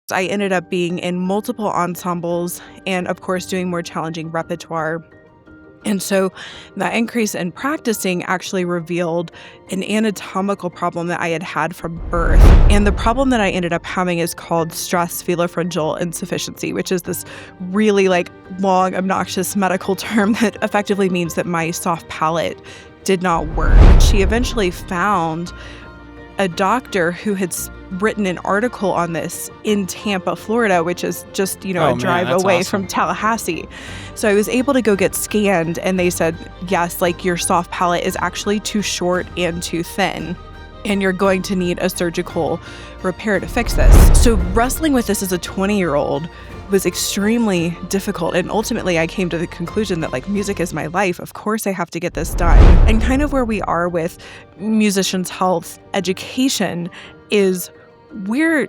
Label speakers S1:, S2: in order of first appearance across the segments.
S1: I ended up being in multiple ensembles and, of course, doing more challenging repertoire. And so that increase in practicing actually revealed an anatomical problem that I had had from birth. And the problem that I ended up having is called stress velopharyngeal insufficiency, which is this really long, obnoxious medical term that effectively means that my soft palate did not work. She eventually found a doctor who had written an article on this in Tampa, Florida, which is just, a drive away from Tallahassee. So I was able to go get scanned, and they said, yes, your soft palate is actually too short and too thin, and you're going to need a surgical repair to fix this. So wrestling with this as a 20-year-old was extremely difficult. And ultimately, I came to the conclusion that music is my life. Of course, I have to get this done. And kind of where we are with musicians' health education is we're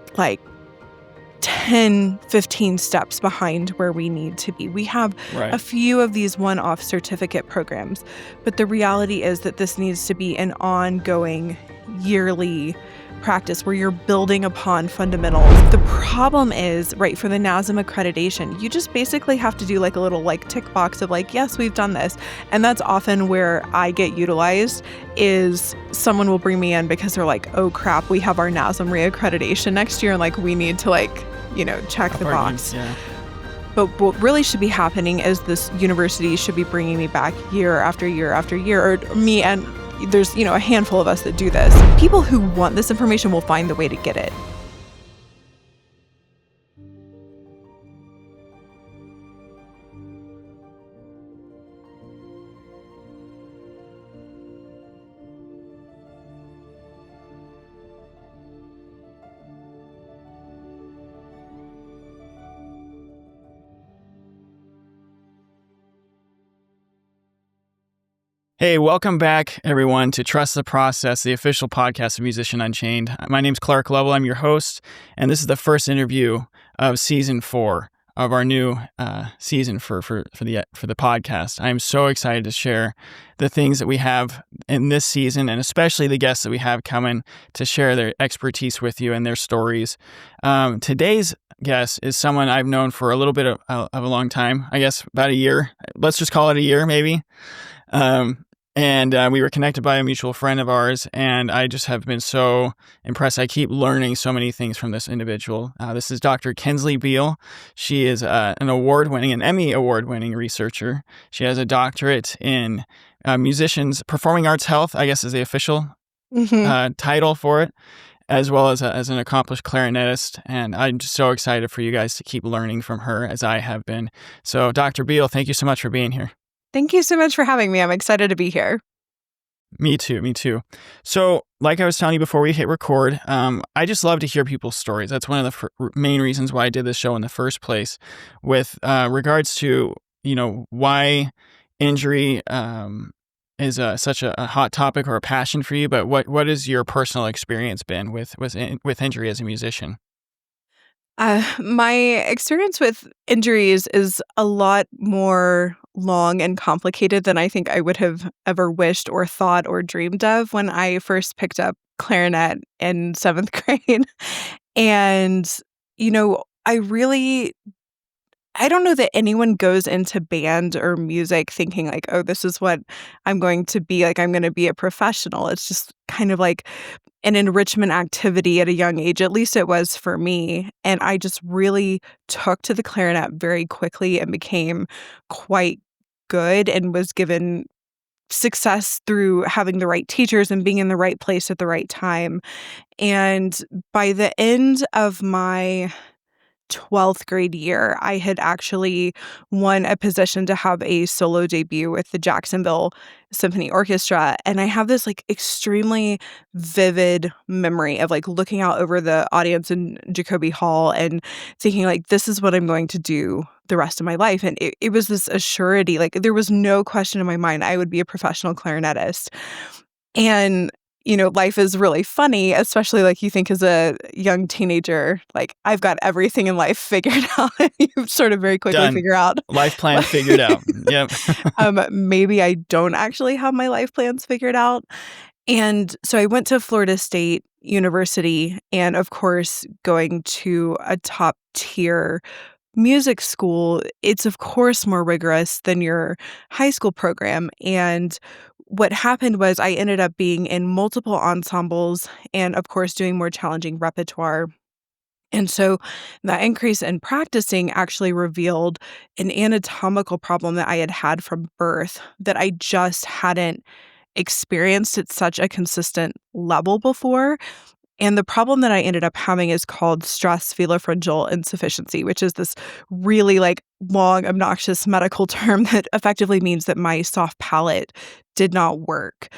S1: 10, 15 steps behind where we need to be. We have a few of these one-off certificate programs, but the reality is that this needs to be an ongoing, yearly practice where you're building upon fundamentals. The problem is, for the NASM accreditation, you just basically have to do a little tick box of yes, we've done this. And that's often where I get utilized is someone will bring me in because they're oh crap, we have our NASM reaccreditation next year and we need to check the box. Yeah. But what really should be happening is this university should be bringing me back year after year after year, or me and there's, a handful of us that do this. People who want this information will find the way to get it.
S2: Hey, welcome back, everyone, to Trust the Process, the official podcast of Musician Unchained. My name's Clark Lovell. I'm your host, and this is the first interview of season 4 of our new season for the podcast. I am so excited to share the things that we have in this season, and especially the guests that we have coming to share their expertise with you and their stories. Today's guest is someone I've known for a little bit of a long time. I guess about a year. Let's just call it a year, maybe. And we were connected by a mutual friend of ours, and I just have been so impressed. I keep learning so many things from this individual. This is Dr. Kensley Behel. She is an Emmy award-winning researcher. She has a doctorate in musicians' performing arts health, I guess is the official title for it, as well as an accomplished clarinetist. And I'm just so excited for you guys to keep learning from her as I have been. So Dr. Behel, thank you so much for being here.
S1: Thank you so much for having me. I'm excited to be here.
S2: Me too. So, like I was telling you before we hit record, I just love to hear people's stories. That's one of the main reasons why I did this show in the first place, with regards to, why injury is such a hot topic or a passion for you. But what has your personal experience been with injury as a musician?
S1: My experience with injuries is a lot more long and complicated than I think I would have ever wished or thought or dreamed of when I first picked up clarinet in 7th grade. And, I don't know that anyone goes into band or music thinking oh, this is what I'm going to be. I'm going to be a professional. It's just kind of an enrichment activity at a young age. At least it was for me. And I just really took to the clarinet very quickly and became quite good and was given success through having the right teachers and being in the right place at the right time. And by the end of my 12th grade year, I had actually won a position to have a solo debut with the Jacksonville Symphony Orchestra. And I have this extremely vivid memory of looking out over the audience in Jacoby Hall and thinking this is what I'm going to do the rest of my life. And it was this assurity, there was no question in my mind I would be a professional clarinetist. And life is really funny, especially you think as a young teenager, I've got everything in life figured out. You sort of very quickly figure out.
S2: Life plan figured out. Yep.
S1: Maybe I don't actually have my life plans figured out. And so I went to Florida State University, and of course, going to a top tier music school, it's of course more rigorous than your high school program. And what happened was I ended up being in multiple ensembles and, of course, doing more challenging repertoire. And so that increase in practicing actually revealed an anatomical problem that I had had from birth that I just hadn't experienced at such a consistent level before. And the problem that I ended up having is called stress velopharyngeal insufficiency, which is this really like long, obnoxious medical term that effectively means that my soft palate did not work.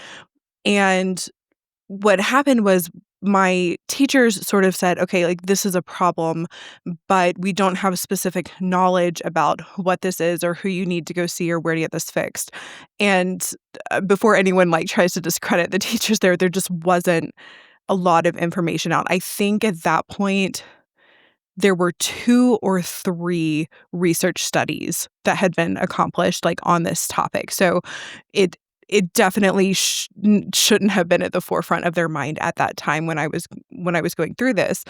S1: And what happened was my teachers sort of said, okay, like this is a problem, but we don't have specific knowledge about what this is or who you need to go see or where to get this fixed. And before anyone like tries to discredit the teachers there just wasn't a lot of information out. I think at that point, there were 2 or 3 research studies that had been accomplished, like, on this topic. So it it definitely shouldn't have been at the forefront of their mind at that time when I was going through this.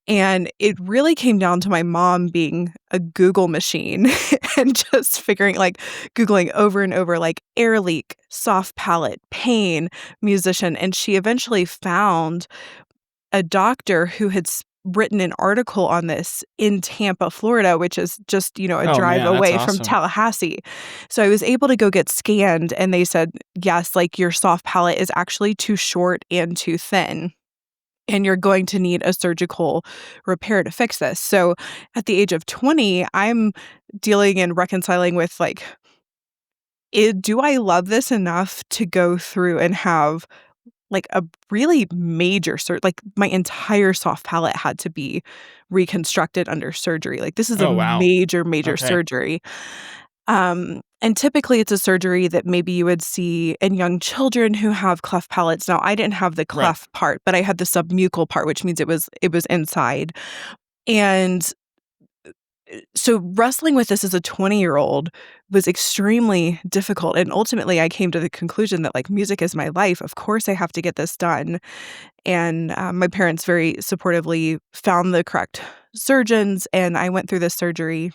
S1: And it really came down to my mom being a Google machine and just figuring like Googling over and over, like air leak, soft palate, pain, musician. And she eventually found a doctor who had written an article on this in Tampa, Florida, which is just, a
S2: Oh,
S1: drive
S2: man, that's
S1: away from
S2: awesome.
S1: Tallahassee. So I was able to go get scanned and they said, yes, like your soft palate is actually too short and too thin. And you're going to need a surgical repair to fix this. So at the age of 20, I'm dealing and reconciling with like, do I love this enough to go through and have like a really major like my entire soft palate had to be reconstructed under surgery. Like this is a
S2: Oh, wow.
S1: major, major
S2: Okay.
S1: surgery. And typically it's a surgery that maybe you would see in young children who have cleft palates. Now I didn't have the
S2: Right.
S1: cleft part, but I had the submucal part, which means it was inside. And so wrestling with this as a 20-year-old was extremely difficult. And ultimately I came to the conclusion that like music is my life. Of course I have to get this done. And my parents very supportively found the correct surgeons, and I went through this surgery.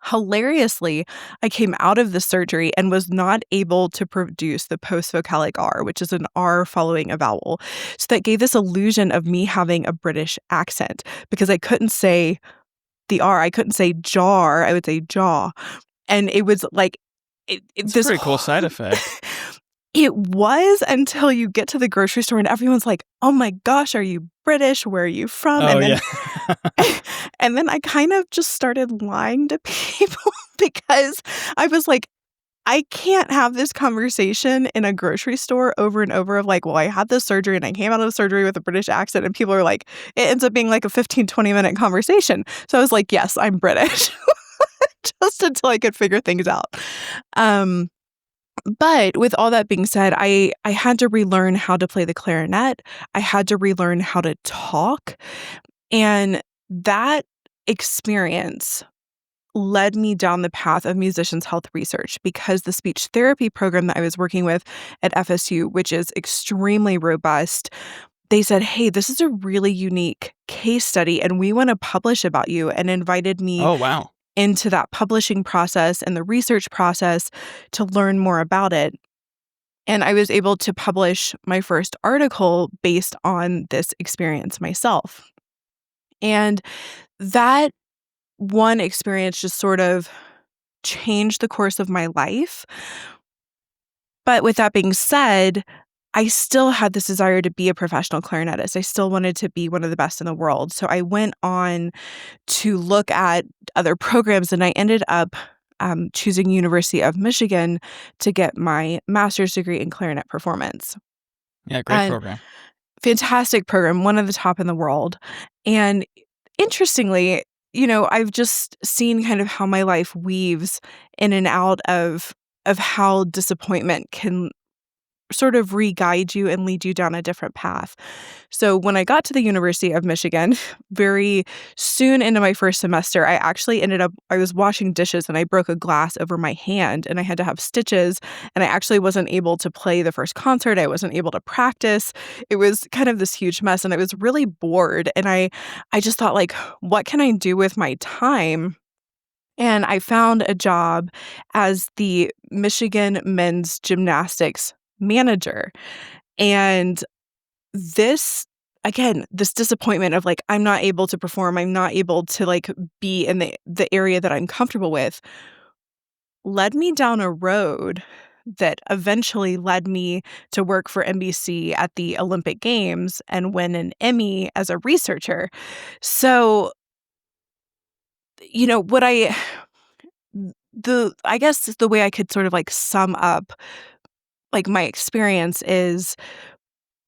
S1: Hilariously, I came out of the surgery and was not able to produce the post-vocalic R, which is an R following a vowel. So that gave this illusion of me having a British accent because I couldn't say the R. I couldn't say jar. I would say jaw. And it was like
S2: It's a
S1: this
S2: pretty cool side
S1: whole
S2: effect.
S1: it was until you get to the grocery store and everyone's like, "Oh my gosh, are you British? Where are you from?"
S2: Oh,
S1: And
S2: yeah.
S1: then and then I kind of just started lying to people because I was like, I can't have this conversation in a grocery store over and over of like, "Well, I had this surgery and I came out of the surgery with a British accent," and people are like it ends up being like a 15, 20-minute conversation. So I was like, "Yes, I'm British," just until I could figure things out. Um but with all that being said, I had to relearn how to play the clarinet. I had to relearn how to talk, and that experience led me down the path of musicians' health research because the speech therapy program that I was working with at FSU, which is extremely robust, they said, "Hey, this is a really unique case study, and we want to publish about you," and invited me
S2: Oh, wow.
S1: into that publishing process and the research process to learn more about it. And I was able to publish my first article based on this experience myself. And that one experience just sort of changed the course of my life. But with that being said, I still had this desire to be a professional clarinetist. I still wanted to be one of the best in the world. So I went on to look at other programs, and I ended up choosing University of Michigan to get my master's degree in clarinet performance.
S2: Yeah, great
S1: And
S2: program.
S1: fantastic program, one of the top in the world. And interestingly, I've just seen kind of how my life weaves in and out of how disappointment can sort of re-guide you and lead you down a different path. So when I got to the University of Michigan, very soon into my first semester, I was washing dishes and I broke a glass over my hand and I had to have stitches, and I actually wasn't able to play the first concert. I wasn't able to practice. It was kind of this huge mess and I was really bored, and I just thought, like, what can I do with my time? And I found a job as the Michigan men's gymnastics manager. And this this disappointment of, like, I'm not able to perform, I'm not able to, like, be in the area that I'm comfortable with, led me down a road that eventually led me to work for NBC at the Olympic Games and win an Emmy as a researcher. So, what I guess the way I could sort of, like, sum up, like, my experience is,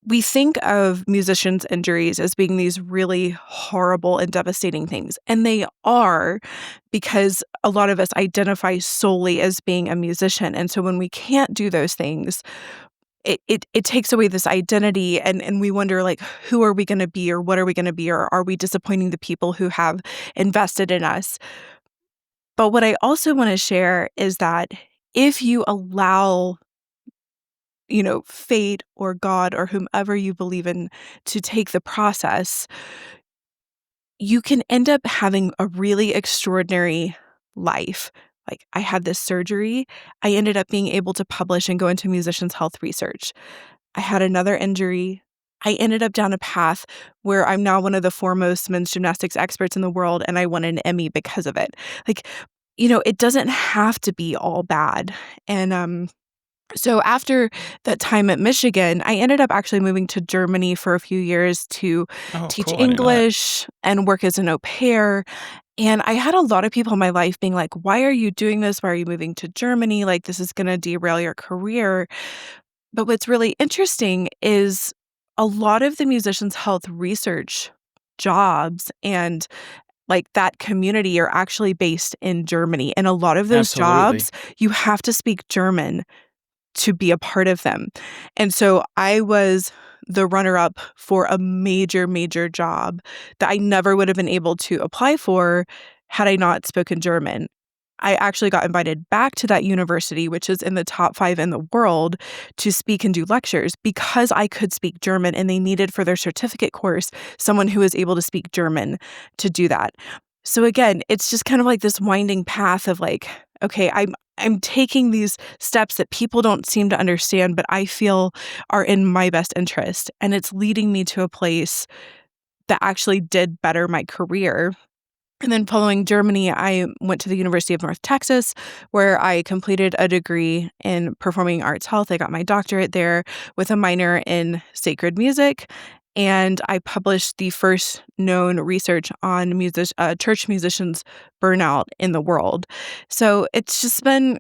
S1: we think of musicians' injuries as being these really horrible and devastating things, and they are, because a lot of us identify solely as being a musician, and so when we can't do those things, it takes away this identity, and we wonder, like, who are we gonna be, or what are we gonna be, or are we disappointing the people who have invested in us? But what I also wanna share is that if you allow, fate or God or whomever you believe in to take the process, you can end up having a really extraordinary life. Like, I had this surgery. I ended up being able to publish and go into musicians' health research. I had another injury. I ended up down a path where I'm now one of the foremost men's gymnastics experts in the world, and I won an Emmy because of it. Like, it doesn't have to be all bad. And so after that time at Michigan, I ended up actually moving to Germany for a few years to
S2: Oh,
S1: teach
S2: cool. I didn't know that.
S1: English and work as an au pair. And I had a lot of people in my life being like, "Why are you doing this? Why are you moving to Germany? Like, this is gonna derail your career." But what's really interesting is a lot of the musicians' health research jobs and, like, that community are actually based in Germany. And a lot of those
S2: Absolutely.
S1: jobs, you have to speak German to be a part of them. And so I was the runner up for a major, major job that I never would have been able to apply for had I not spoken German. I actually got invited back to that university, which is in the top 5 in the world, to speak and do lectures because I could speak German, and they needed for their certificate course someone who was able to speak German to do that. So again, it's just kind of like this winding path of, like, okay, I'm taking these steps that people don't seem to understand, but I feel are in my best interest, and it's leading me to a place that actually did better my career. And then following Germany, I went to the University of North Texas, where I completed a degree in performing arts health. I got my doctorate there with a minor in sacred music, and I published the first known research on church musicians' burnout in the world. So it's just been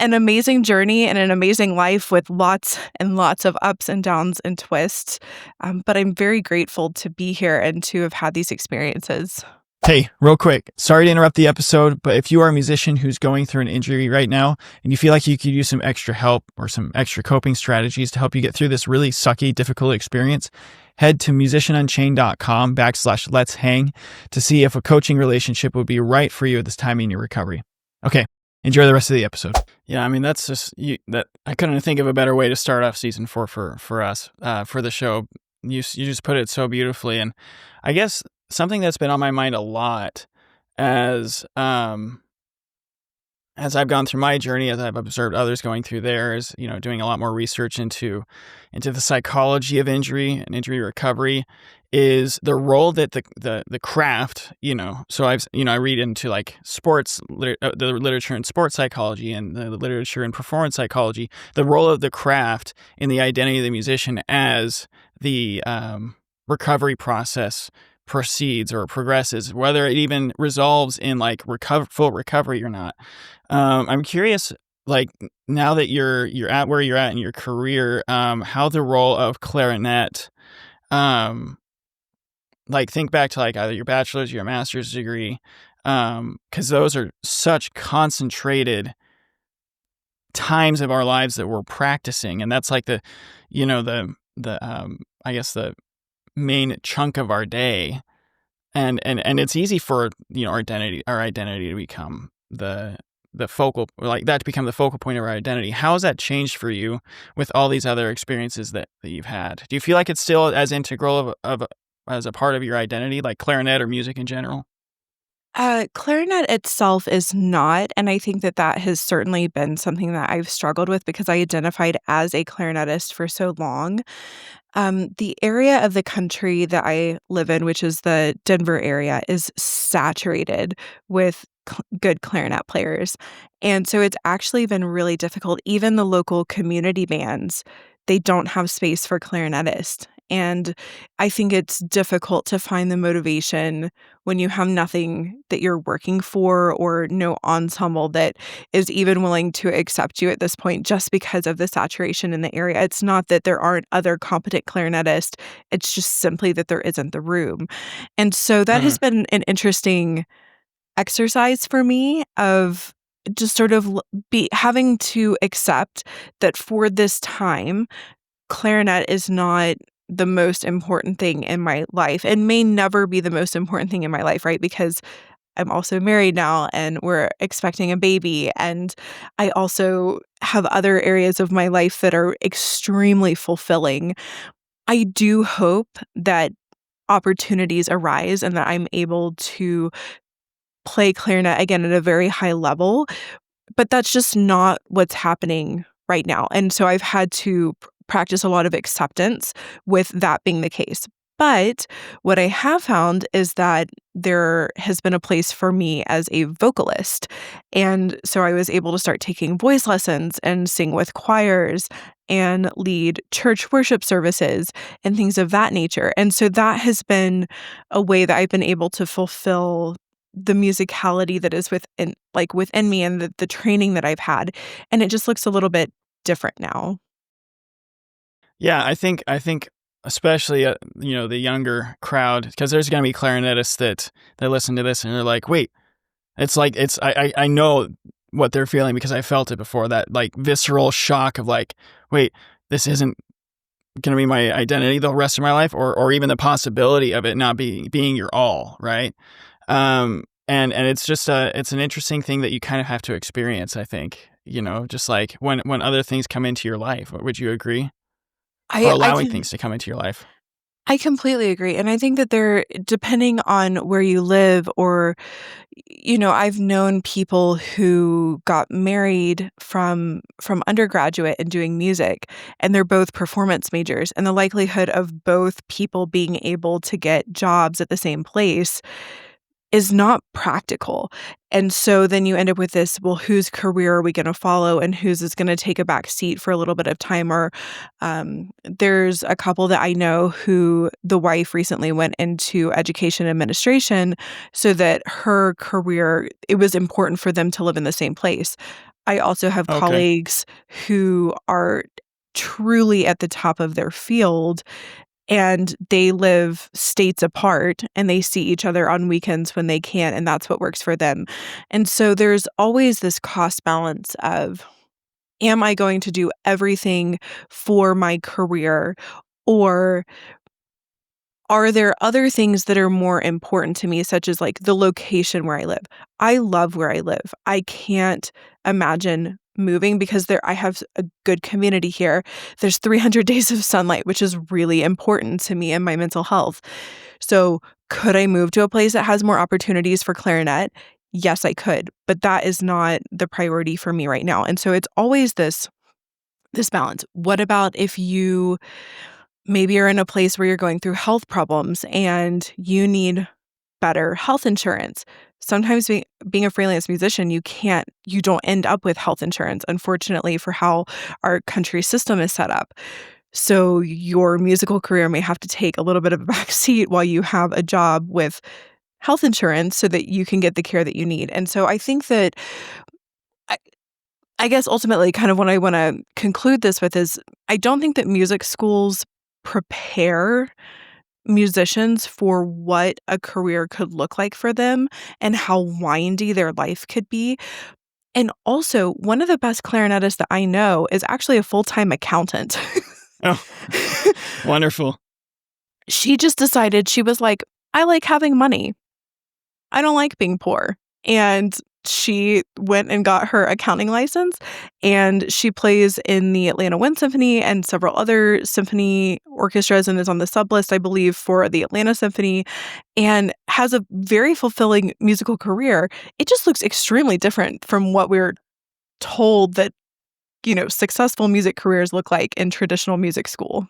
S1: an amazing journey and an amazing life with lots and lots of ups and downs and twists. But I'm very grateful to be here and to have had these experiences.
S2: Hey, real quick, sorry to interrupt the episode, but if you are a musician who's going through an injury right now and you feel like you could use some extra help or some extra coping strategies to help you get through this really sucky, difficult experience, head to musicianunchained.com/let's hang to see if a coaching relationship would be right for you at this time in your recovery. Okay, enjoy the rest of the episode. Yeah, I mean, that's just that I couldn't think of a better way to start off season 4 for us, for the show. You just put it so beautifully, and I guess something that's been on my mind a lot as I've gone through my journey, as I've observed others going through theirs, doing a lot more research into the psychology of injury and injury recovery, is the role that the craft, so I read into like the literature in sports psychology and the literature in performance psychology, the role of the craft in the identity of the musician as the recovery process proceeds or progresses, whether it even resolves in like full recovery or not. I'm curious, like, now that you're at where you're at in your career, how the role of clarinet, like, think back to like either your bachelor's or your master's degree, because those are such concentrated times of our lives that we're practicing, and that's like the, I guess the main chunk of our day, and it's easy for our identity to become the focal, like that to become the focal point of our identity. How has that changed for you with all these other experiences that you've had? Do you feel like it's still as integral of as a part of your identity, like clarinet or music in general?
S1: Clarinet itself is not, and I think that that has certainly been something that I've struggled with because I identified as a clarinetist for so long. The area of the country that I live in, which is the Denver area, is saturated with good clarinet players. And so it's actually been really difficult. Even the local community bands, they don't have space for clarinetist. And I think it's difficult to find the motivation when you have nothing that you're working for or no ensemble that is even willing to accept you at this point just because of the saturation in the area. It's not that there aren't other competent clarinetists, it's just simply that there isn't the room. And so that has
S2: Mhm.
S1: been an interesting exercise for me of just sort of be having to accept that for this time, clarinet is not the most important thing in my life and may never be the most important thing in my life, right? Because I'm also married now and we're expecting a baby. And I also have other areas of my life that are extremely fulfilling. I do hope that opportunities arise and that I'm able to play clarinet again at a very high level, but that's just not what's happening right now, and so I've had to practice a lot of acceptance with that being the case. But what I have found is that there has been a place for me as a vocalist, and so I was able to start taking voice lessons and sing with choirs and lead church worship services and things of that nature, and so that has been a way that I've been able to fulfill the musicality that is within me and the training that I've had, and it just looks a little bit different now.
S2: Yeah, I think especially the younger crowd, because there's gonna be clarinetists that listen to this and they're like, wait, it's like I know what they're feeling because I felt it before, that like visceral shock of like, wait, this isn't gonna be my identity the rest of my life, or even the possibility of it not being your all, right? And it's just it's an interesting thing that you kind of have to experience, I think. Just like when other things come into your life. Would you agree? Or
S1: I I
S2: allowing
S1: can
S2: things to come into your life.
S1: I completely agree, and I think that there depending on where you live or I've known people who got married from undergraduate and doing music, and they're both performance majors, and the likelihood of both people being able to get jobs at the same place is not practical. And so then you end up with this, well, whose career are we gonna follow and whose is gonna take a back seat for a little bit of time? Or there's a couple that I know who the wife recently went into education administration so that her career, it was important for them to live in the same place. I also have
S2: Okay.
S1: colleagues who are truly at the top of their field and they live states apart and they see each other on weekends when they can, and that's what works for them. And so there's always this cost balance of, am I going to do everything for my career, or are there other things that are more important to me, such as, like, the location where I live? I love where I live. I can't imagine moving because I have a good community here. There's 300 days of sunlight, which is really important to me and my mental health. So, could I move to a place that has more opportunities for clarinet? Yes, I could, but that is not the priority for me right now, and so it's always this balance. What about if you maybe you're in a place where you're going through health problems and you need better health insurance. Sometimes being a freelance musician, you don't end up with health insurance, unfortunately, for how our country system is set up. So your musical career may have to take a little bit of a back seat while you have a job with health insurance so that you can get the care that you need. And so I think that I, I guess ultimately kind of what I want to conclude this with is I don't think that music schools prepare musicians for what a career could look like for them and how windy their life could be. And also, one of the best clarinetists that I know is actually a full-time accountant.
S2: Oh, wonderful.
S1: She just decided, she was like, "I like having money. I don't like being poor." And she went and got her accounting license, and she plays in the Atlanta Wind Symphony and several other symphony orchestras, and is on the sub list, I believe, for the Atlanta Symphony, and has a very fulfilling musical career. It just looks extremely different from what we're told that, successful music careers look like in traditional music school.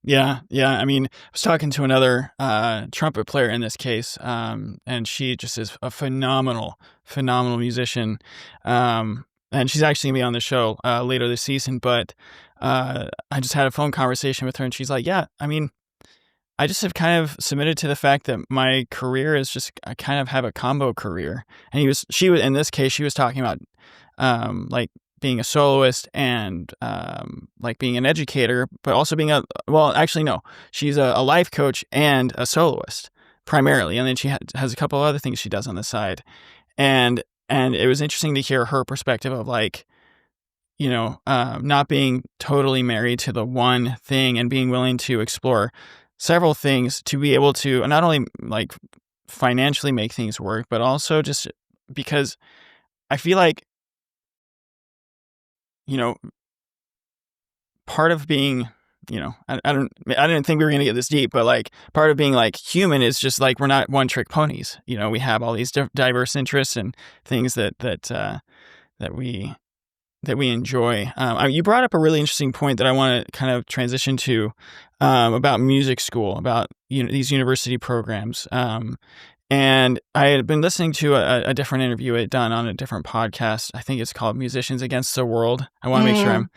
S2: Yeah, yeah. I mean, I was talking to another trumpet player in this case, and she just is a phenomenal musician. And she's actually gonna be on the show later this season. But I just had a phone conversation with her, and she's like, "Yeah, I mean, I just have kind of submitted to the fact that my career is just I kind of have a combo career." And she was in this case, she was talking about like being a soloist and like being an educator, but also being well, actually, no, she's a life coach and a soloist primarily. And then she has a couple of other things she does on the side. And, and it was interesting to hear her perspective of like, not being totally married to the one thing and being willing to explore several things to be able to not only like financially make things work, but also just because I feel like, you know, part of being, I didn't think we were going to get this deep, but like part of being like human is just like, we're not one trick ponies. We have all these diverse interests and things that we, that we enjoy. You brought up a really interesting point that I want to kind of transition to, about music school, about, these university programs. And I had been listening to a different interview I had done on a different podcast. I think it's called Musicians Against the World. I want to make sure
S1: Mm.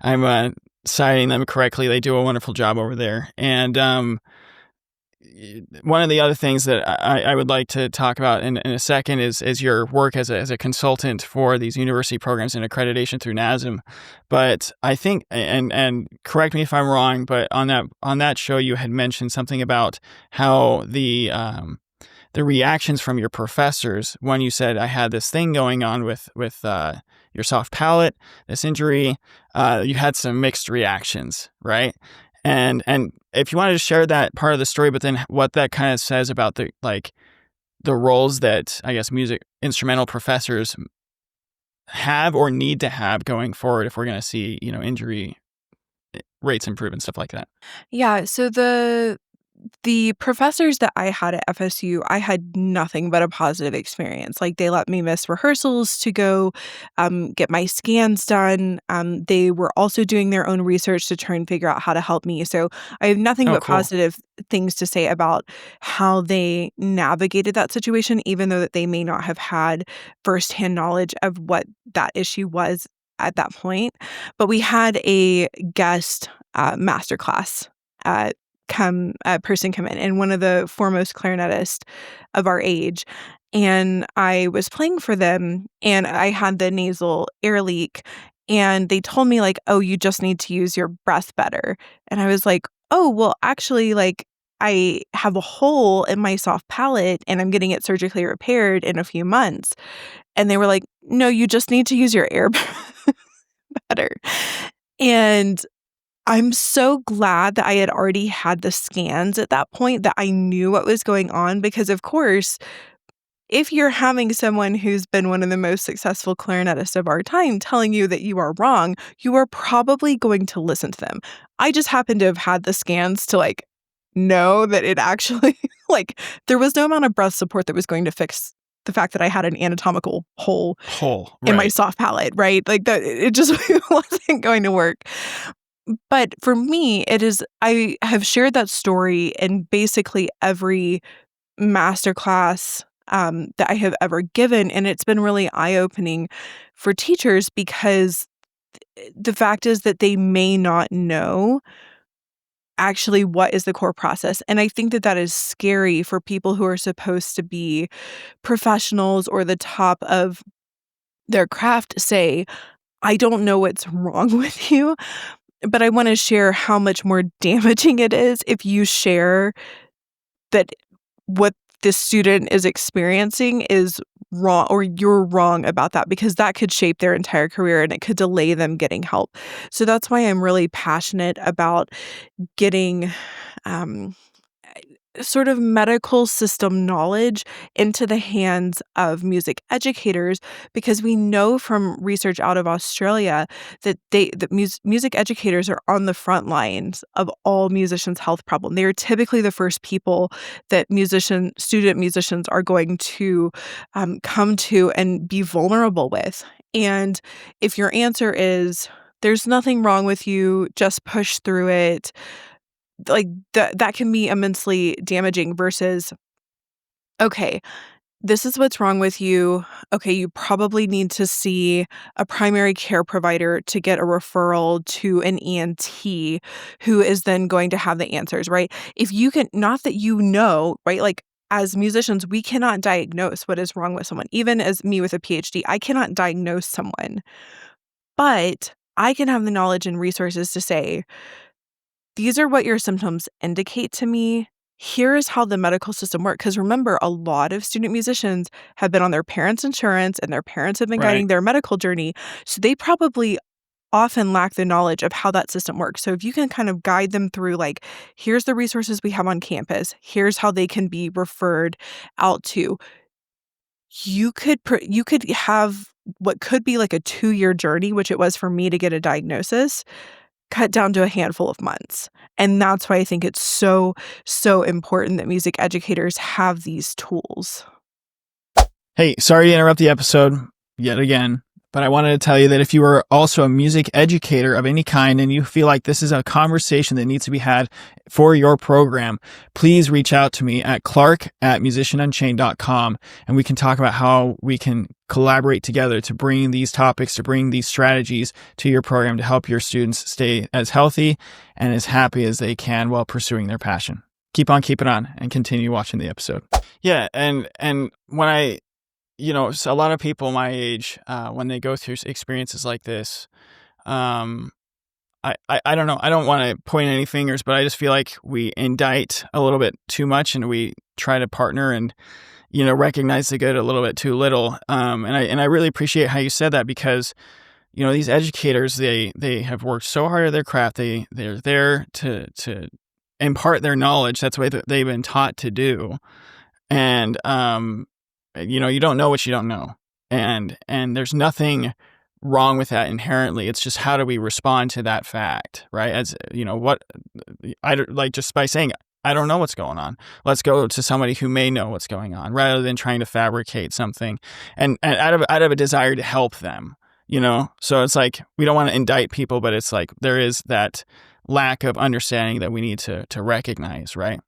S2: I'm citing them correctly. They do a wonderful job over there. And one of the other things that I would like to talk about in a second is your work as a consultant for these university programs and accreditation through NASM. But I think, and correct me if I'm wrong, but on that show you had mentioned something about how the reactions from your professors when you said, I had this thing going on with your soft palate, this injury, you had some mixed reactions, right? And if you wanted to share that part of the story, but then what that kind of says about the roles that I guess music instrumental professors have or need to have going forward if we're going to see, injury rates improve and stuff like that.
S1: Yeah, so the professors that I had at FSU, I had nothing but a positive experience. Like, they let me miss rehearsals to go get my scans done. They were also doing their own research to try and figure out how to help me. So I have nothing
S2: Oh,
S1: but
S2: cool.
S1: positive things to say about how they navigated that situation, even though that they may not have had firsthand knowledge of what that issue was at that point. But we had a guest masterclass person come in, and one of the foremost clarinetists of our age. And I was playing for them, and I had the nasal air leak, and they told me like, "Oh, you just need to use your breath better." And I was like, "Oh, well, actually, like, I have a hole in my soft palate and I'm getting it surgically repaired in a few months." And they were like, "No, you just need to use your air better." And I'm so glad that I had already had the scans at that point, that I knew what was going on, because, of course, if you're having someone who's been one of the most successful clarinetists of our time telling you that you are wrong, you are probably going to listen to them. I just happened to have had the scans to, like, know that it actually like, there was no amount of breath support that was going to fix the fact that I had an anatomical hole
S2: Whole,
S1: in my
S2: right.
S1: soft palate, right? Like, that it just wasn't going to work. But for me, I have shared that story in basically every masterclass, that I have ever given, and it's been really eye-opening for teachers, because the fact is that they may not know actually what is the core process, and I think that that is scary for people who are supposed to be professionals or the top of their craft say, "I don't know what's wrong with you." But I wanna share how much more damaging it is if you share that what this student is experiencing is wrong or you're wrong about that, because that could shape their entire career and it could delay them getting help. So that's why I'm really passionate about getting um, sort of medical system knowledge into the hands of music educators, because we know from research out of Australia that music educators are on the front lines of all musicians' health problem. They are typically the first people that student musicians are going to come to and be vulnerable with. And if your answer is there's nothing wrong with you, just push through it, like, that can be immensely damaging versus, "Okay, this is what's wrong with you. Okay, you probably need to see a primary care provider to get a referral to an ENT who is then going to have the answers," right? If you can, not that right? Like, as musicians, we cannot diagnose what is wrong with someone. Even as me with a PhD, I cannot diagnose someone, but I can have the knowledge and resources to say, these are what your symptoms indicate to me. Here's how the medical system works. Because remember, a lot of student musicians have been on their parents' insurance and their parents have been
S2: Right.
S1: guiding their medical journey. So they probably often lack the knowledge of how that system works. So if you can kind of guide them through, like, here's the resources we have on campus, here's how they can be referred out to, you could have what could be like a 2-year journey, which it was for me to get a diagnosis, cut down to a handful of months. And that's why I think it's so, so important that music educators have these tools.
S2: Hey, sorry to interrupt the episode yet again, but I wanted to tell you that if you are also a music educator of any kind and you feel like this is a conversation that needs to be had for your program, please reach out to me at clark@musicianunchained.com, and we can talk about how we can collaborate together to bring these topics, to bring these strategies to your program to help your students stay as healthy and as happy as they can while pursuing their passion. Keep on keeping on and continue watching the episode. Yeah, and when so a lot of people my age, when they go through experiences like this, um, I don't know. I don't want to point any fingers, but I just feel like we indict a little bit too much, and we try to partner and recognize the good a little bit too little. And I really appreciate how you said that, because these educators, they have worked so hard at their craft. They're there to impart their knowledge. That's what they've been taught to do, and you don't know what you don't know. And there's nothing wrong with that inherently. It's just, how do we respond to that fact, right? As what I like, just by saying, I don't know what's going on. Let's go to somebody who may know what's going on, rather than trying to fabricate something and out of a desire to help them, So it's like, we don't want to indict people, but it's like there is that lack of understanding that we need to recognize, right?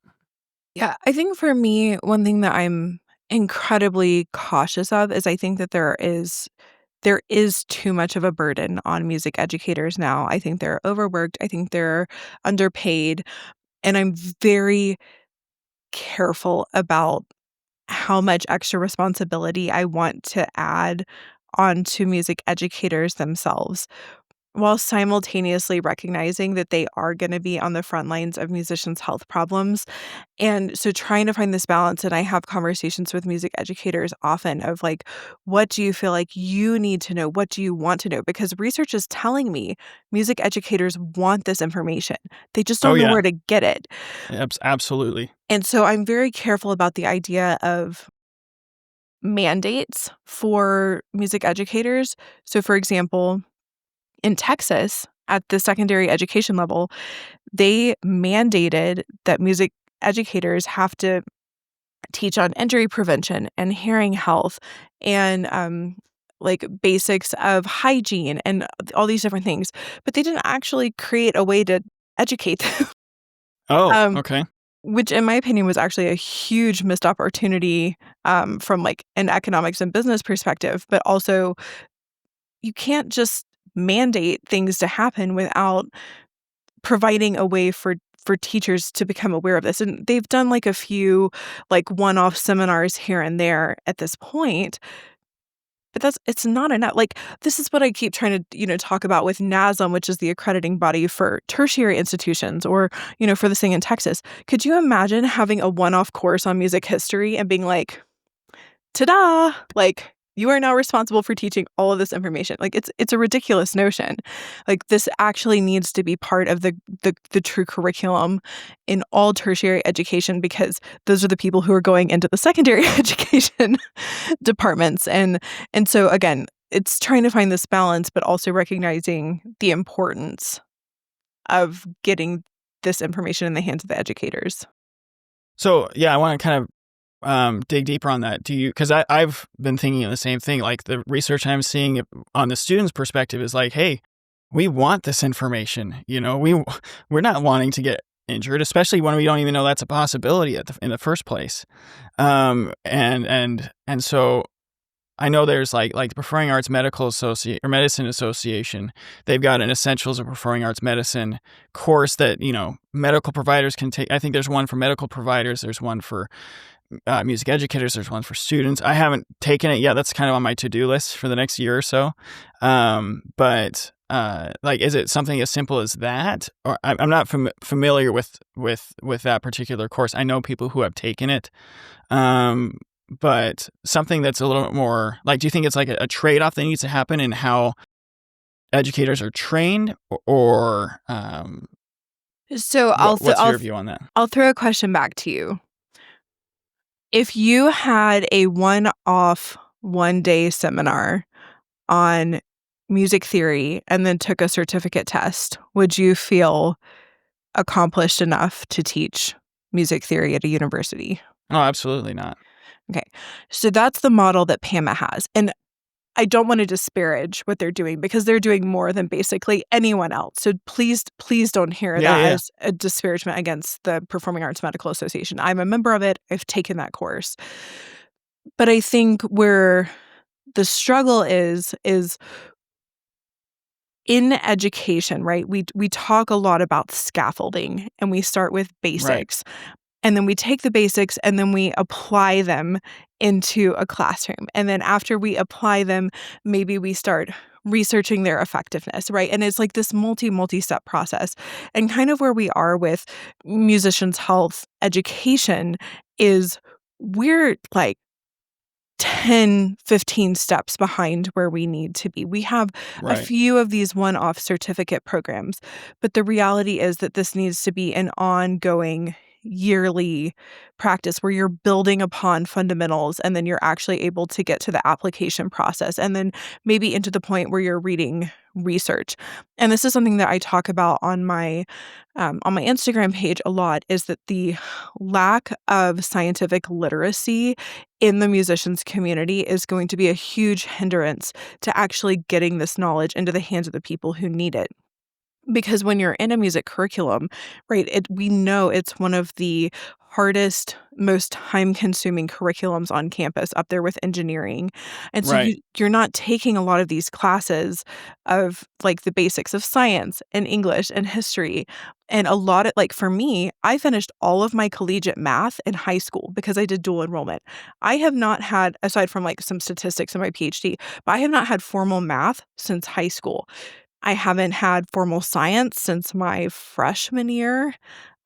S1: Yeah, I think for me, one thing that I'm incredibly cautious of is I think that there is too much of a burden on music educators now. I think they're overworked. I think they're underpaid. And I'm very careful about how much extra responsibility I want to add onto music educators themselves, while simultaneously recognizing that they are going to be on the front lines of musicians' health problems. And so trying to find this balance, and I have conversations with music educators often of like, what do you feel like you need to know? What do you want to know? Because research is telling me music educators want this information. They just
S2: Oh
S1: don't know
S2: yeah,
S1: where to get it.
S2: absolutely.
S1: And so I'm very careful about the idea of mandates for music educators. So for example, in Texas, at the secondary education level, they mandated that music educators have to teach on injury prevention and hearing health and like basics of hygiene and all these different things. But they didn't actually create a way to educate them,
S2: Oh,
S1: um,
S2: okay.
S1: which in my opinion was actually a huge missed opportunity from like an economics and business perspective. But also, you can't just mandate things to happen without providing a way for teachers to become aware of this. And they've done like a few like one-off seminars here and there at this point, but it's not enough. Like, this is what I keep trying to, talk about with NASM, which is the accrediting body for tertiary institutions, or, for this thing in Texas. Could you imagine having a one-off course on music history and being like, ta-da! Like, you are now responsible for teaching all of this information. Like, it's a ridiculous notion. Like, this actually needs to be part of the true curriculum in all tertiary education, because those are the people who are going into the secondary education departments. And so again, it's trying to find this balance, but also recognizing the importance of getting this information in the hands of the educators.
S2: So yeah, I want to kind of dig deeper on that. Because I've been thinking of the same thing. Like the research I'm seeing on the student's perspective is like, hey, we want this information. We're not wanting to get injured, especially when we don't even know that's a possibility in the first place. And so I know there's like the Performing Arts Medicine Association. They've got an Essentials of Performing Arts Medicine course that medical providers can take. I think there's one for medical providers. There's one for music educators. There's one for students. I haven't taken it yet. That's kind of on my to-do list for the next year or so. But is it something as simple as that? Or I'm not familiar with that particular course. I know people who have taken it. But something that's a little bit more do you think it's like a trade-off that needs to happen in how educators are trained, or
S1: So
S2: what's your view on that?
S1: I'll throw a question back to you. If you had a one-off, one-day seminar on music theory and then took a certificate test, would you feel accomplished enough to teach music theory at a university?
S2: Oh, absolutely not.
S1: Okay. So that's the model that PAMA has. And I don't want to disparage what they're doing, because they're doing more than basically anyone else. So please don't hear that as a disparagement against the Performing Arts Medical Association. I'm a member of it. I've taken that course. But I think where the struggle is in education, right? We talk a lot about scaffolding, and we start with basics. Right. And then we take the basics and then we apply them into a classroom. And then after we apply them, maybe we start researching their effectiveness, right? And it's like this multi-step process. And kind of where we are with musicians' health education is we're like 10, 15 steps behind where we need to be. We have a few of these one-off certificate programs, but the reality is that this needs to be an ongoing yearly practice where you're building upon fundamentals, and then you're actually able to get to the application process, and then maybe into the point where you're reading research. And this is something that I talk about on my Instagram page a lot, is that the lack of scientific literacy in the musicians community is going to be a huge hindrance to actually getting this knowledge into the hands of the people who need it. Because when you're in a music curriculum, right, we know it's one of the hardest, most time-consuming curriculums on campus, up there with engineering. And so you're not taking a lot of these classes of like the basics of science and English and history. And a lot of, for me, I finished all of my collegiate math in high school because I did dual enrollment. I have not had, aside from some statistics in my PhD, but I have not had formal math since high school. I haven't had formal science since my freshman year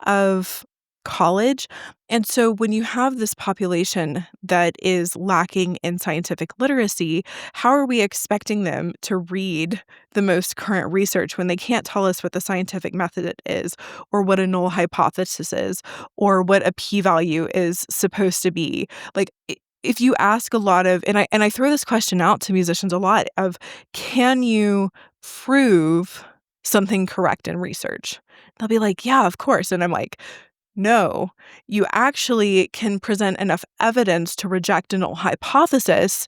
S1: of college. And so when you have this population that is lacking in scientific literacy, how are we expecting them to read the most current research when they can't tell us what the scientific method is, or what a null hypothesis is, or what a p-value is supposed to be? If you ask a lot of, and I throw this question out to musicians a lot, of, can you prove something correct in research? They'll be like, yeah, of course. And I'm like, no, you actually can present enough evidence to reject a null hypothesis.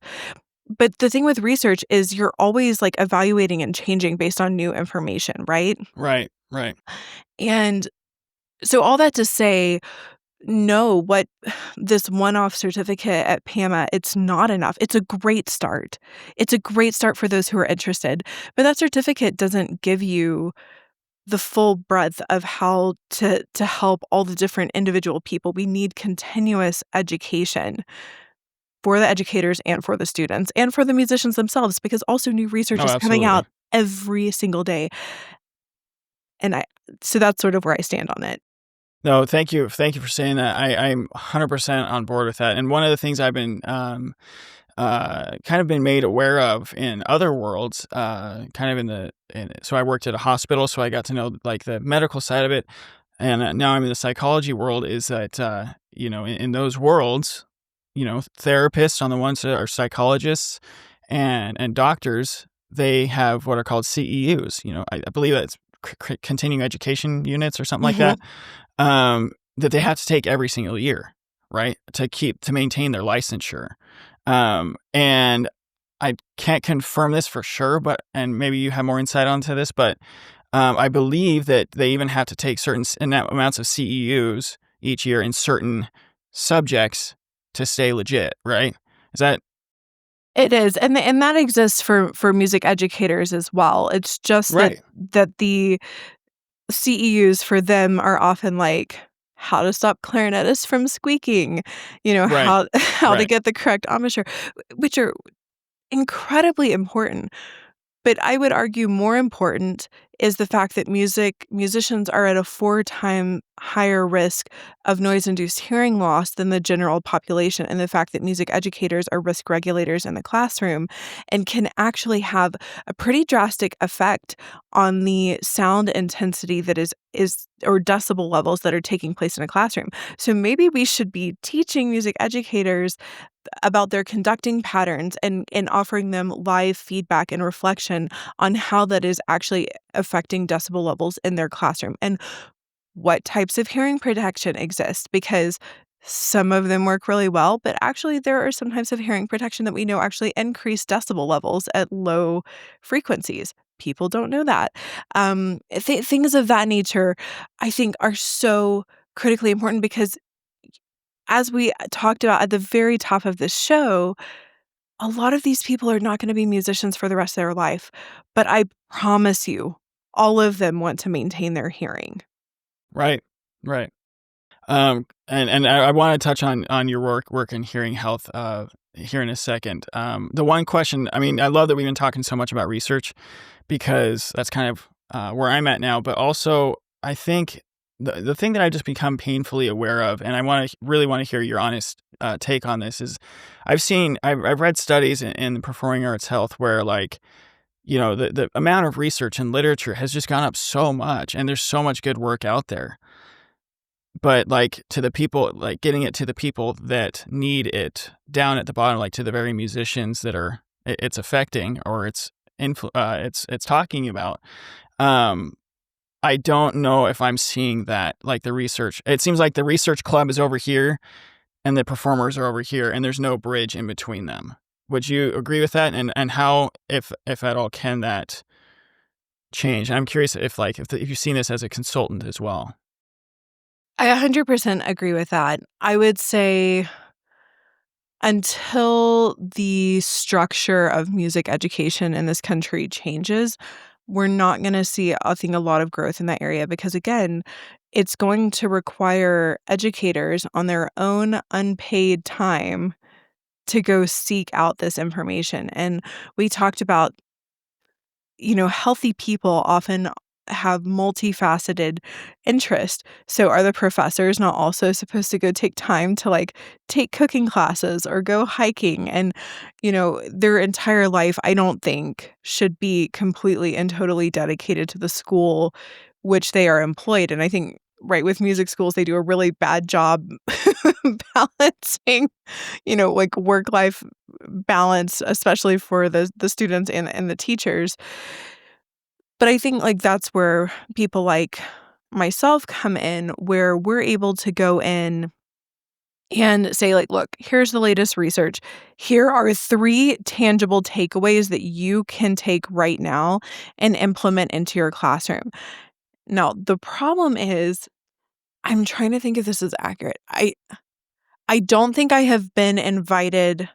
S1: But the thing with research is you're always evaluating and changing based on new information, right?
S2: Right.
S1: And so all that to say, no, what this one-off certificate at PAMA, it's not enough. It's a great start. It's a great start for those who are interested. But that certificate doesn't give you the full breadth of how to help all the different individual people. We need continuous education for the educators and for the students and for the musicians themselves, because also new research is coming out every single day. And so that's sort of where I stand on it.
S2: No, thank you. Thank you for saying that. I'm 100% on board with that. And one of the things I've been kind of been made aware of in other worlds, kind of so I worked at a hospital, so I got to know like the medical side of it. And now I'm in the psychology world, is that, in those worlds, therapists on the ones that are psychologists and doctors, they have what are called CEUs. I believe that's continuing education units or something like
S1: Mhm.
S2: that, that they have to take every single year, right? To maintain their licensure. And I can't confirm this for sure, and maybe you have more insight onto this, but I believe that they even have to take certain amounts of CEUs each year in certain subjects to stay legit, right? Is that
S1: It is, and that exists for music educators as well. It's just that
S2: right?
S1: the CEUs for them are often like how to stop clarinetists from squeaking,
S2: Right,
S1: how to
S2: right,
S1: get the correct embouchure, which are incredibly important. But I would argue more important is the fact that musicians are at a 4 time higher risk of noise-induced hearing loss than the general population, and the fact that music educators are risk regulators in the classroom and can actually have a pretty drastic effect on the sound intensity that is or decibel levels that are taking place in a classroom. So maybe we should be teaching music educators about their conducting patterns and offering them live feedback and reflection on how that is actually affecting decibel levels in their classroom and what types of hearing protection exist, because some of them work really well, but actually there are some types of hearing protection that we know actually increase decibel levels at low frequencies. People don't know that. Things of that nature, I think, are so critically important because as we talked about at the very top of this show, a lot of these people are not gonna be musicians for the rest of their life, but I promise you, all of them want to maintain their hearing.
S2: right, right. And I want to touch on your work in hearing health here in a second. The one question, I mean, I love that we've been talking so much about research because that's kind of where I'm at now. But also, I think the thing that I just become painfully aware of, and I really want to hear your honest take on this, is I've read studies in the performing arts health where like. The amount of research and literature has just gone up so much, and there's so much good work out there. But, like, to the people like, getting it to the people that need it down at the bottom, like, to the very musicians that it's affecting or it's talking about, um, I don't know if I'm seeing that, like, the research it seems like the research club is over here and the performers are over here, and there's no bridge in between them. Would you agree with that? And how, if at all, can that change? I'm curious if you've seen this as a consultant as well.
S1: I 100% agree with that. I would say until the structure of music education in this country changes, we're not gonna see, I think, a lot of growth in that area because, again, it's going to require educators on their own unpaid time to go seek out this information, and we talked about, healthy people often have multifaceted interest. So are the professors not also supposed to go take time to like take cooking classes or go hiking? And, their entire life, I don't think, should be completely and totally dedicated to the school which they are employed. And I think, right, with music schools, they do a really bad job balancing, like work life balance, especially for the students and the teachers. But I think, like, that's where people like myself come in, where we're able to go in and say, like, "Look, here's the latest research. Here are 3 tangible takeaways that you can take right now and implement into your classroom." Now, the problem is I'm trying to think if this is accurate. I don't think I have been invited.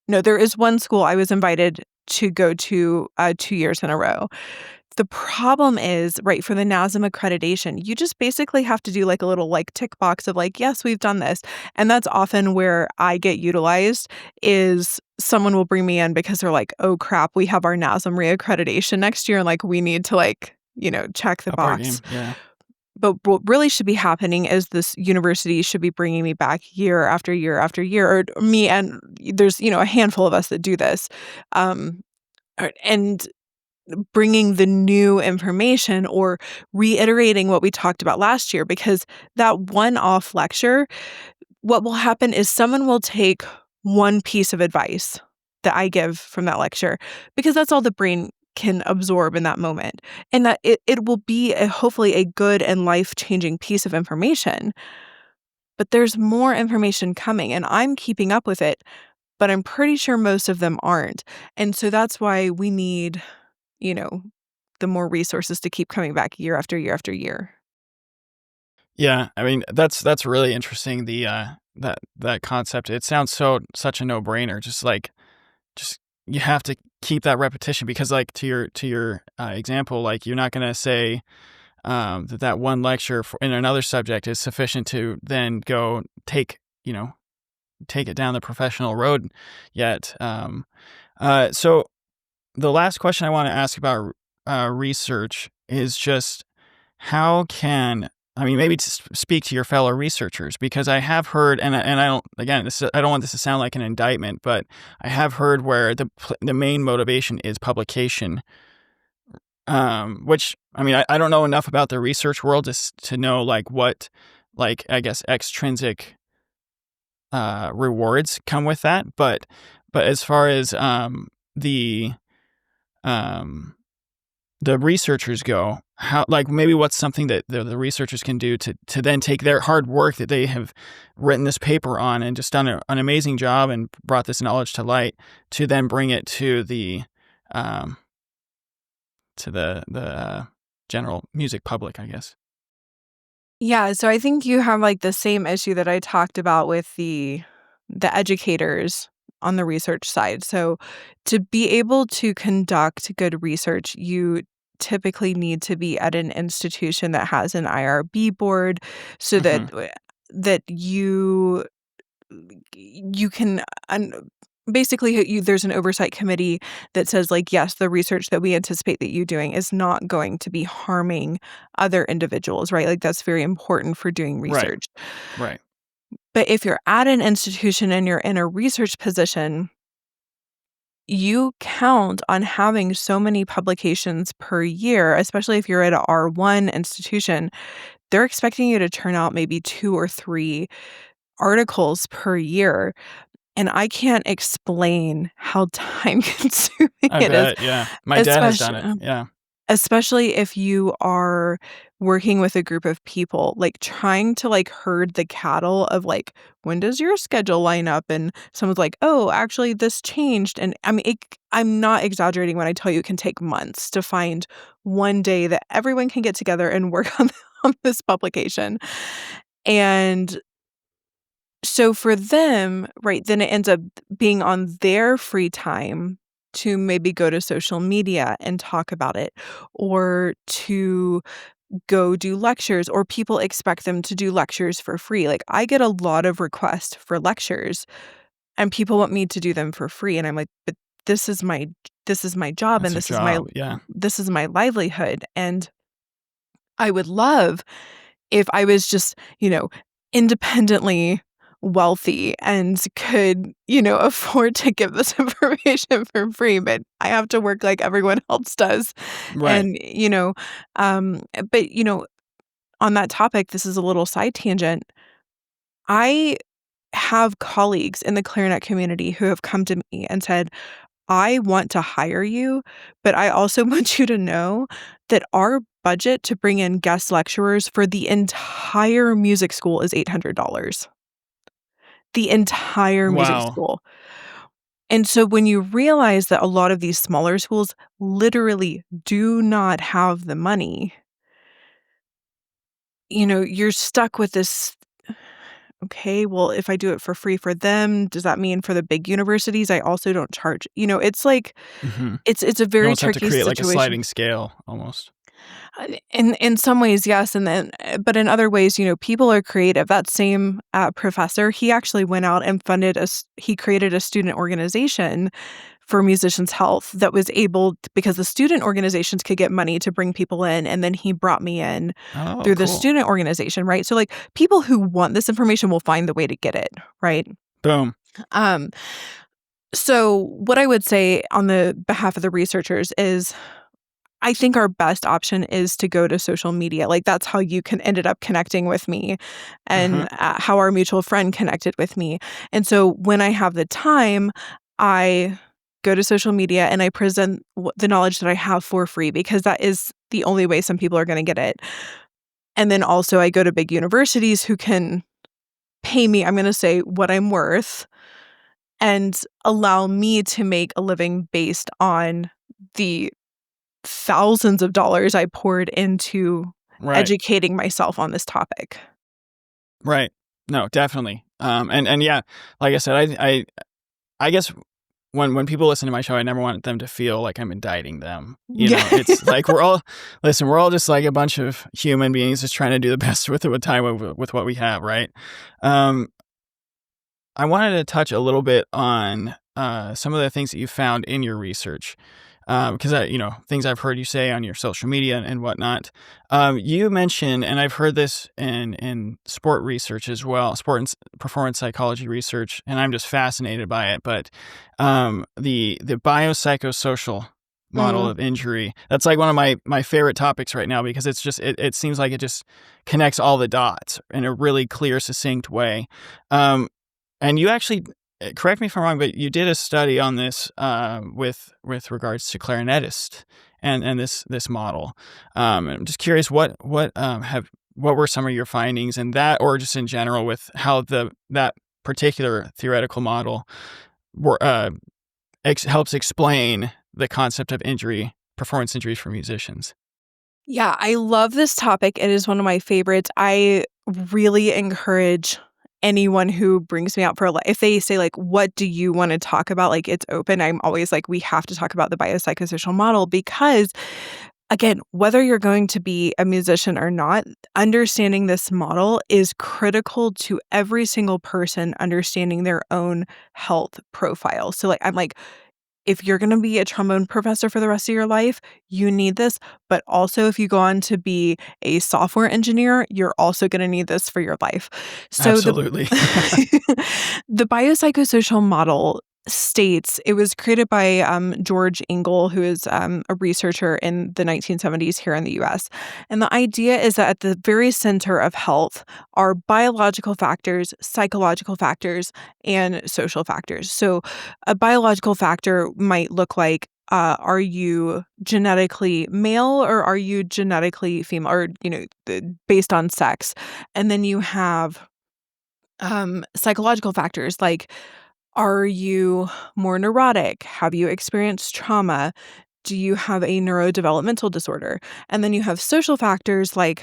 S1: No, there is one school I was invited to go to, 2 years in a row. The problem is, right, for the NASM accreditation, you just basically have to do like a little like tick box of like, yes, we've done this. And that's often where I get utilized is someone will bring me in because they're like, oh crap, we have our NASM reaccreditation next year and like we need to like, check the
S2: Up our
S1: box.
S2: game, yeah.
S1: But what really should be happening is this university should be bringing me back year after year after year, or me, and there's, a handful of us that do this, and bringing the new information or reiterating what we talked about last year, because that one-off lecture, what will happen is someone will take one piece of advice that I give from that lecture, because that's all the brain can absorb in that moment, and that it will be hopefully a good and life-changing piece of information. But there's more information coming, and I'm keeping up with it, but I'm pretty sure most of them aren't. And so that's why we need, you know, the more resources to keep coming back year after year after year.
S2: Yeah, I mean, that's really interesting, that concept. It sounds such a no-brainer, just you have to keep that repetition because, like, to your example, like, you're not gonna say, that one lecture for in another subject is sufficient to then go take it down the professional road yet. So the last question I wanna ask about, research is just how can I mean, maybe to speak to your fellow researchers because I have heard, and I don't again, I don't want this to sound like an indictment, but I have heard where the main motivation is publication, which I mean, I don't know enough about the research world to know like what, like I guess extrinsic rewards come with that, but as far as the um the researchers go, how like maybe what's something that the researchers can do to then take their hard work that they have written this paper on and just done an amazing job and brought this knowledge to light to then bring it um to the general music public, I guess.
S1: Yeah, so I think you have, like, the same issue that I talked about with the educators on the research side. So to be able to conduct good research, you typically need to be at an institution that has an IRB board so
S2: Hmm.
S1: that you can un basically, there's an oversight committee that says, like, "Yes, the research that we anticipate that you doing is not going to be harming other individuals," right? Like, that's very important for doing
S2: Right.
S1: research.
S2: Right.
S1: But if you're at an institution and you're in a research position, you count on having so many publications per year, especially if you're at a R1 institution. They're expecting you to turn out maybe 2 or 3 articles per year. And I can't explain how time consuming
S2: I
S1: it is,
S2: bet. Yeah. My dad has done
S1: especially
S2: it. Yeah.
S1: especially if you are working with a group of people, like, trying to, like, herd the cattle of, like, "When does your schedule line up?" And someone's like, "Oh, actually, this changed." And, I mean, I'm not exaggerating when I tell you it can take months to find one day that everyone can get together and work on this publication. And so for them, right, then it ends up being on their free time to maybe go to social media and talk about it, or to go do lectures, or people expect them to do lectures for free. Like, I get a lot of requests for lectures, and people want me to do them for free, and I'm like, "But this is my job,
S2: That's
S1: and
S2: a job. Yeah.
S1: this is my livelihood, and I would love if I was just, independently wealthy and could, afford to give this information for free, but I have to work like everyone else does."
S2: Right.
S1: And, um, but, on that topic, this is a little side tangent. I have colleagues in the clarinet community who have come to me and said, "I want to hire you, but I also want you to know that our budget to bring in guest lecturers for the entire music school is $800." The entire music
S2: Wow.
S1: school. And so when you realize that a lot of these smaller schools literally do not have the money, you're stuck with this, "Okay, well, if I do it for free for them, does that mean for the big universities, I also don't charge?" It's like
S2: Hmm.
S1: it's a
S2: You
S1: very
S2: almost have to
S1: tricky
S2: create like a
S1: situation.
S2: sliding scale almost.
S1: In some ways, yes, and then but in other ways, people are creative. That same, professor, he actually went out and funded he created a student organization for musicians' health that was able because the student organizations could get money to bring people in, and then he brought me in
S2: Oh,
S1: through the
S2: cool.
S1: student organization, right? So, like, people who want this information will find the way to get it, right?
S2: Boom.
S1: Um, so what I would say on the behalf of the researchers is I think our best option is to go to social media. Like, that's how you ended up connecting with me
S2: Uh-huh.
S1: and how our mutual friend connected with me. And so when I have the time, I go to social media and I present the knowledge that I have for free because that is the only way some people are going to get it. And then also I go to big universities who can pay me, I'm going to say, what I'm worth and allow me to make a living based on the thousands of dollars I poured into
S2: Right.
S1: educating myself on this topic.
S2: Right. No, definitely. And yeah, like I said, I guess when people listen to my show, I never want them to feel like I'm indicting them. You
S1: Yeah.
S2: know, it's like we're all just like a bunch of human beings just trying to do the best with time with what we have, right? Um, I wanted to touch a little bit on some of the things that you found in your research. Because things I've heard you say on your social media and whatnot. You mentioned, and I've heard this in sport research as well, sport and performance psychology research, and I'm just fascinated by it. But the biopsychosocial model
S1: Mm.
S2: of injury, that's like one of my favorite topics right now because it's just it seems like it just connects all the dots in a really clear, succinct way. And you actually, correct me if I'm wrong, but you did a study on this with regards to clarinetist and this model. I'm just curious what were some of your findings in that, or just in general with how that particular theoretical model helps explain the concept of performance injuries for musicians.
S1: Yeah, I love this topic. It is one of my favorites. I really encourage anyone who brings me out for if they say like, what do you want to talk about? Like, it's open. I'm always like, we have to talk about the biopsychosocial model because again, whether you're going to be a musician or not, understanding this model is critical to every single person understanding their own health profile. So like I'm like, if you're going to be a trombone professor for the rest of your life, you need this. But also, if you go on to be a software engineer, you're also going to need this for your life. So
S2: Absolutely.
S1: the biopsychosocial model states it was created by George Engel, who is a researcher in the 1970s here in the US. And the idea is that at the very center of health are biological factors, psychological factors, and social factors. So a biological factor might look like are you genetically male or are you genetically female or, based on sex? And then you have psychological factors like are you more neurotic? Have you experienced trauma? Do you have a neurodevelopmental disorder? And then you have social factors like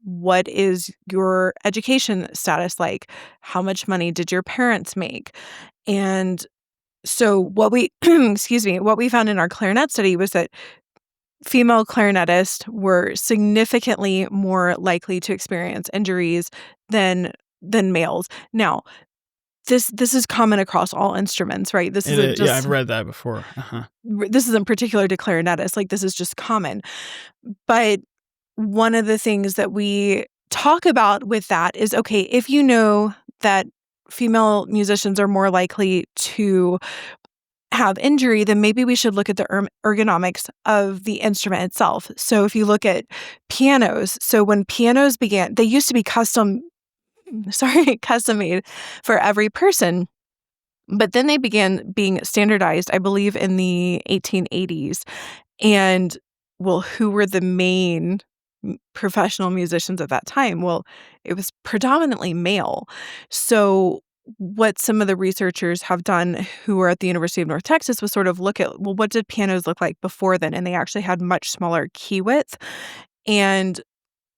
S1: what is your education status like? How much money did your parents make? And so what we excuse me, what we found in our clarinet study was that female clarinetists were significantly more likely to experience injuries than males. Now, this is common across all instruments, right? This isn't
S2: Yeah, I've
S1: just
S2: read that before. Uh-huh.
S1: this isn't particular to clarinetists, like, this is just common. But one of the things that we talk about with that is, okay, if you know that female musicians are more likely to have injury, then maybe we should look at the ergonomics of the instrument itself. So if you look at pianos, so when pianos began, they used to be custom made for every person. But then they began being standardized, I believe, in the 1880s. And, well, who were the main professional musicians at that time? Well, it was predominantly male. So what some of the researchers have done who were at the University of North Texas was sort of look at, well, what did pianos look like before then? And they actually had much smaller key width. And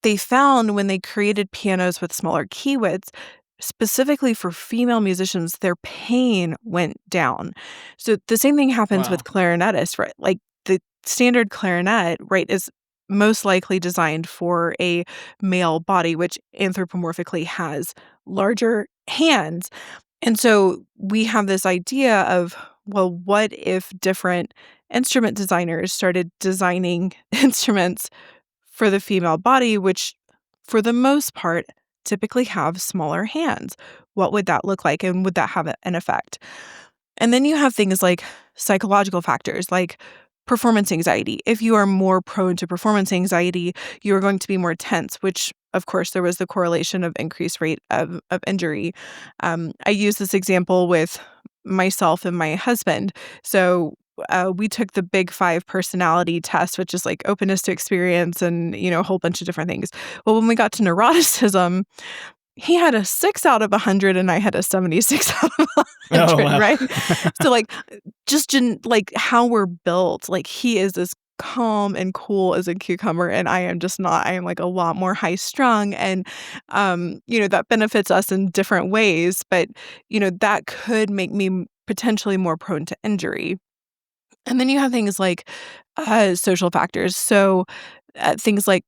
S1: they found when they created pianos with smaller key widths, specifically for female musicians, their pain went down. So the same thing happens with
S2: Wow.
S1: clarinetists, right? Like the standard clarinet, right, is most likely designed for a male body, which anthropomorphically has larger hands. And so we have this idea of, well, what if different instrument designers started designing instruments for the female body, which for the most part typically have smaller hands? What would that look like? And would that have an effect? And then you have things like psychological factors like performance anxiety. If you are more prone to performance anxiety, you are going to be more tense, which of course there was the correlation of increased rate of injury. I use this example with myself and my husband. So we took the Big Five personality test, which is like openness to experience and, a whole bunch of different things. Well, when we got to neuroticism, he had a 6 out of 100 and I had a 76 out of
S2: Oh,
S1: 100,
S2: wow.
S1: right? So, like, like, how we're built, like, he is as calm and cool as a cucumber, and I am just not. I am, like, a lot more high-strung, and, that benefits us in different ways, but, that could make me potentially more prone to injury. And then you have things like, social factors. So, things like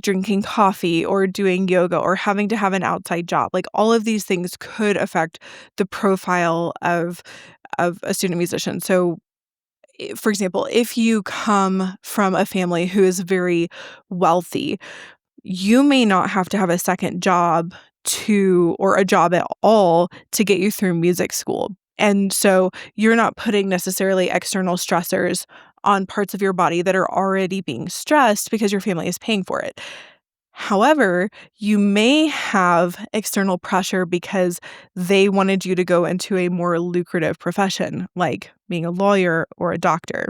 S1: drinking coffee or doing yoga or having to have an outside job. Like all of these things could affect the profile of a student musician. So, for example, if you come from a family who is very wealthy, you may not have to have a second job or a job at all to get you through music school. And so you're not putting necessarily external stressors on parts of your body that are already being stressed because your family is paying for it. However, you may have external pressure because they wanted you to go into a more lucrative profession, like being a lawyer or a doctor.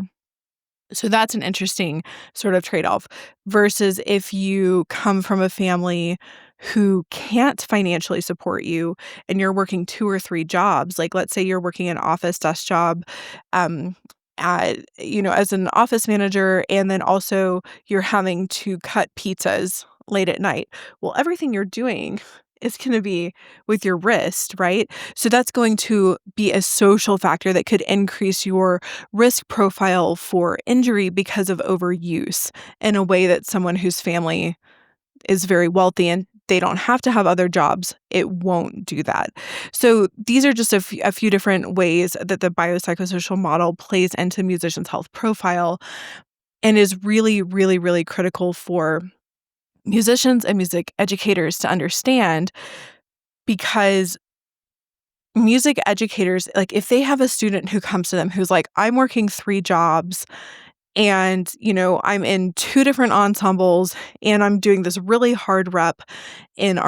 S1: So that's an interesting sort of trade-off versus if you come from a family who can't financially support you and you're working 2 or 3 jobs. Like, let's say you're working an office desk job, um, as an office manager, and then also you're having to cut pizzas late at night. Well, everything you're doing is gonna be with your wrist, right? So that's going to be a social factor that could increase your risk profile for injury because of overuse in a way that someone whose family is very wealthy and they don't have to have other jobs, it won't do that. So these are just a few different ways that the biopsychosocial model plays into musicians' health profile and is really, really, really critical for musicians and music educators to understand because music educators, like if they have a student who comes to them who's like, I'm working 3 jobs and, I'm in 2 different ensembles and I'm doing this really hard rep in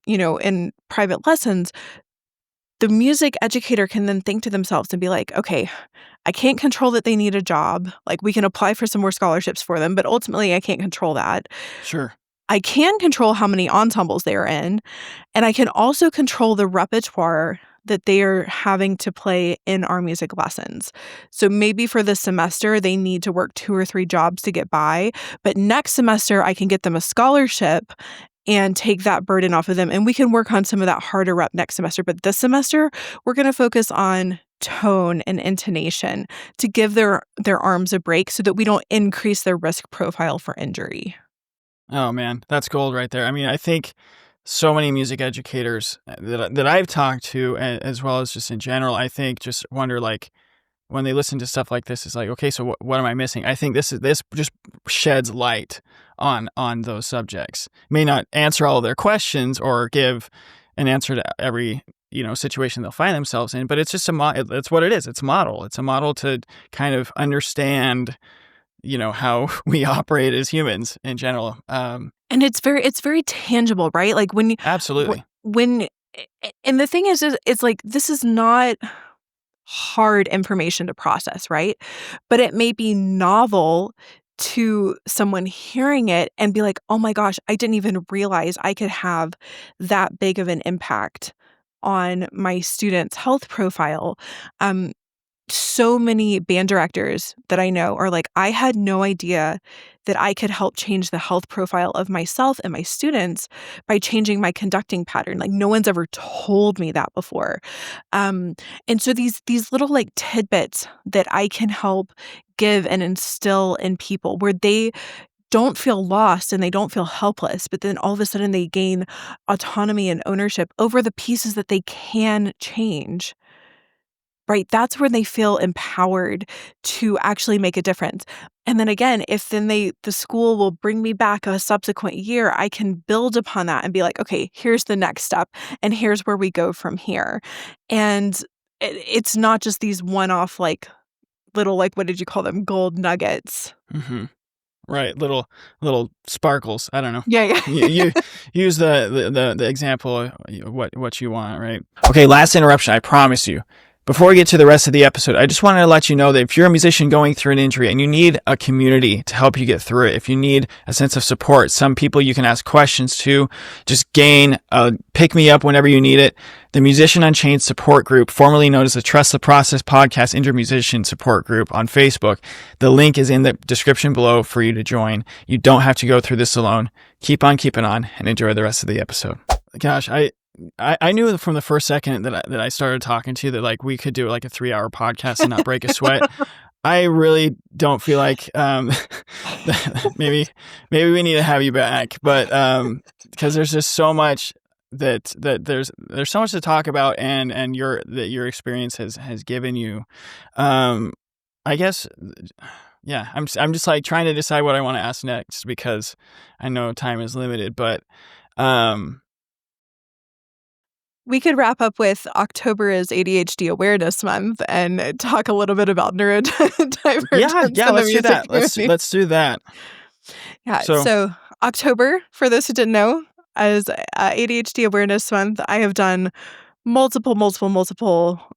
S1: in private lessons, the music educator can then think to themselves and be like, okay, I can't control that they need a job. Like we can apply for some more scholarships for them, but ultimately I can't control that.
S2: Sure.
S1: I can control how many ensembles they are in, and I can also control the repertoire that they are having to play in our music lessons. So maybe for this semester, they need to work 2 or 3 jobs to get by, but next semester, I can get them a scholarship and take that burden off of them, and we can work on some of that harder rep next semester. But this semester, we're gonna focus on tone and intonation to give their arms a break so that we don't increase their risk profile for injury.
S2: Oh man, that's gold right there. I mean, I think so many music educators that I've talked to, as well as just in general, I think just wonder like when they listen to stuff like this, it's like, okay, so what am I missing? I think this just sheds light on those subjects. May not answer all of their questions or give an answer to every situation they'll find themselves in, but it's just it's what it is. It's a model. It's a model to kind of understand how we operate as humans in general.
S1: And it's very tangible, right? Like
S2: Absolutely.
S1: when and the thing is it's like this is not hard information to process, right? But it may be novel to someone hearing it and be like, "Oh my gosh, I didn't even realize I could have that big of an impact on my student's health profile." So many band directors that I know are like, I had no idea that I could help change the health profile of myself and my students by changing my conducting pattern. Like no one's ever told me that before. Um, and so these little like tidbits that I can help give and instill in people where they don't feel lost and they don't feel helpless, but then all of a sudden they gain autonomy and ownership over the pieces that they can change. right? That's where they feel empowered to actually make a difference. And then again, if then the school will bring me back a subsequent year, I can build upon that and be like, okay, here's the next step, and here's where we go from here. And it's not just these one-off, like little, like, what did you call them? Gold nuggets.
S2: Mm-hmm. Right, little sparkles. I don't know.
S1: Yeah,
S2: You
S1: yeah.
S2: use the example of what you want, right? Okay, last interruption. I promise you. Before we get to the rest of the episode, I just wanted to let you know that if you're a musician going through an injury and you need a community to help you get through it, if you need a sense of support, some people you can ask questions to, just gain a pick me up whenever you need it. The Musician Unchained support group, formerly known as the Trust the Process Podcast Injured Musician Support Group on Facebook. The link is in the description below for you to join. You don't have to go through this alone. Keep on keeping on and enjoy the rest of the episode. Gosh, I knew from the first second that I started talking to you that like we could do like a 3-hour podcast and not break a sweat. I really don't feel like maybe we need to have you back, but because there's just so much that there's so much to talk about and your experience has given you. I guess yeah, I'm just like trying to decide what I want to ask next because I know time is limited, but
S1: We could wrap up with October is ADHD Awareness Month and talk a little bit about neurodivergence
S2: yeah,
S1: in the
S2: let's do
S1: music
S2: that.
S1: community.
S2: Let's do that.
S1: Yeah,
S2: So
S1: so October, for those who didn't know, is ADHD Awareness Month. I have done multiple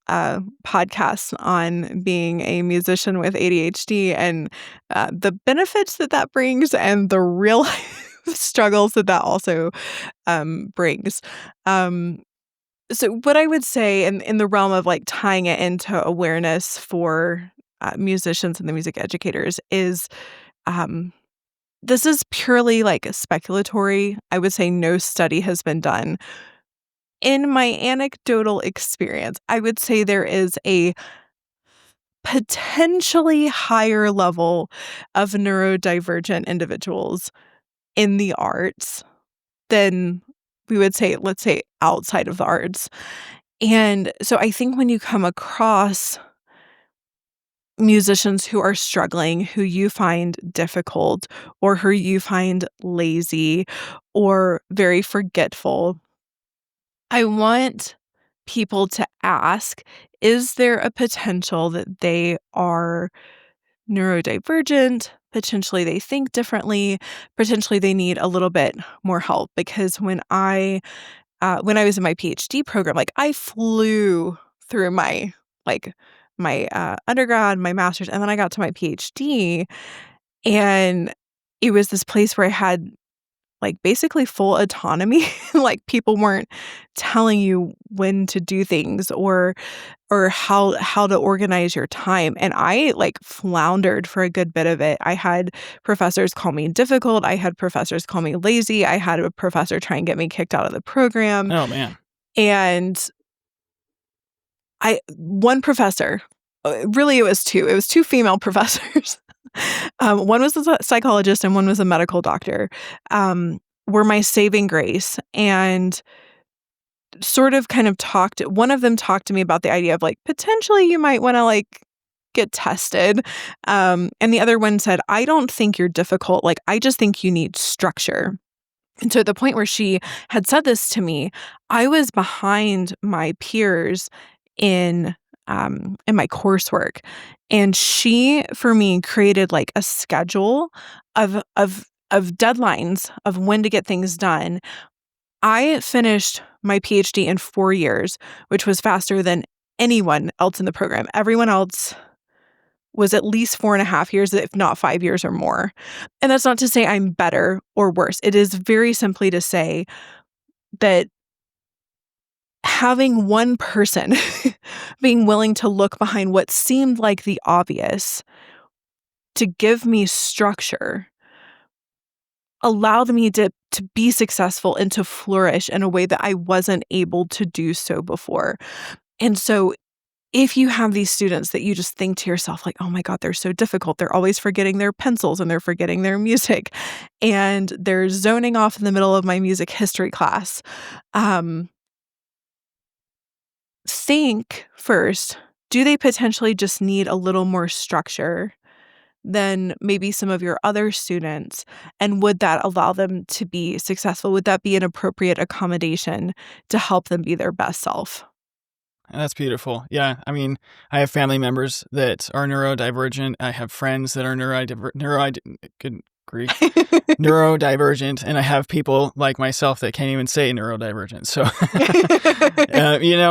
S1: podcasts on being a musician with ADHD and the benefits that brings and the real life struggles that also brings. So what I would say in the realm of like tying it into awareness for musicians and the music educators is um, this is purely like speculatory. I would say no study has been done. In my anecdotal experience, I would say there is a potentially higher level of neurodivergent individuals in the arts than we would say, let's say, outside of the arts. And so I think when you come across musicians who are struggling, who you find difficult, or who you find lazy or very forgetful, I want people to ask, is there a potential that they are neurodivergent? Potentially they think differently. Potentially they need a little bit more help. Because when I was in my PhD program, like I flew through my undergrad, my master's, and then I got to my PhD, and it was this place where I had like basically full autonomy. Like people weren't telling you when to do things or how to organize your time. And I like floundered for a good bit of it. I had professors call me difficult. I had professors call me lazy. I had a professor try and get me kicked out of the program.
S2: oh man.
S1: And one professor, really it was two. It was two female professors. One was a psychologist and one was a medical doctor, were my saving grace. And sort of kind of one of them talked to me about the idea of like, potentially you might want to like get tested. And the other one said, I don't think you're difficult. Like, I just think you need structure. And so at the point where she had said this to me, I was behind my peers in my coursework. And she, for me, created like a schedule of deadlines of when to get things done. I finished my PhD in 4 years, which was faster than anyone else in the program. Everyone else was at least 4.5 years, if not 5 years or more. And that's not to say I'm better or worse. It is very simply to say that having one person being willing to look behind what seemed like the obvious to give me structure allowed me to be successful and to flourish in a way that I wasn't able to do so before. And so if you have these students that you just think to yourself like, oh my God, they're so difficult. They're always forgetting their pencils and they're forgetting their music and they're zoning off in the middle of my music history class. Think first, do they potentially just need a little more structure than maybe some of your other students? And would that allow them to be successful? Would that be an appropriate accommodation to help them be their best self?
S2: That's beautiful. Yeah. I mean, I have family members that are neurodivergent. I have friends that are good grief, neurodivergent. And I have people like myself that can't even say neurodivergent. So,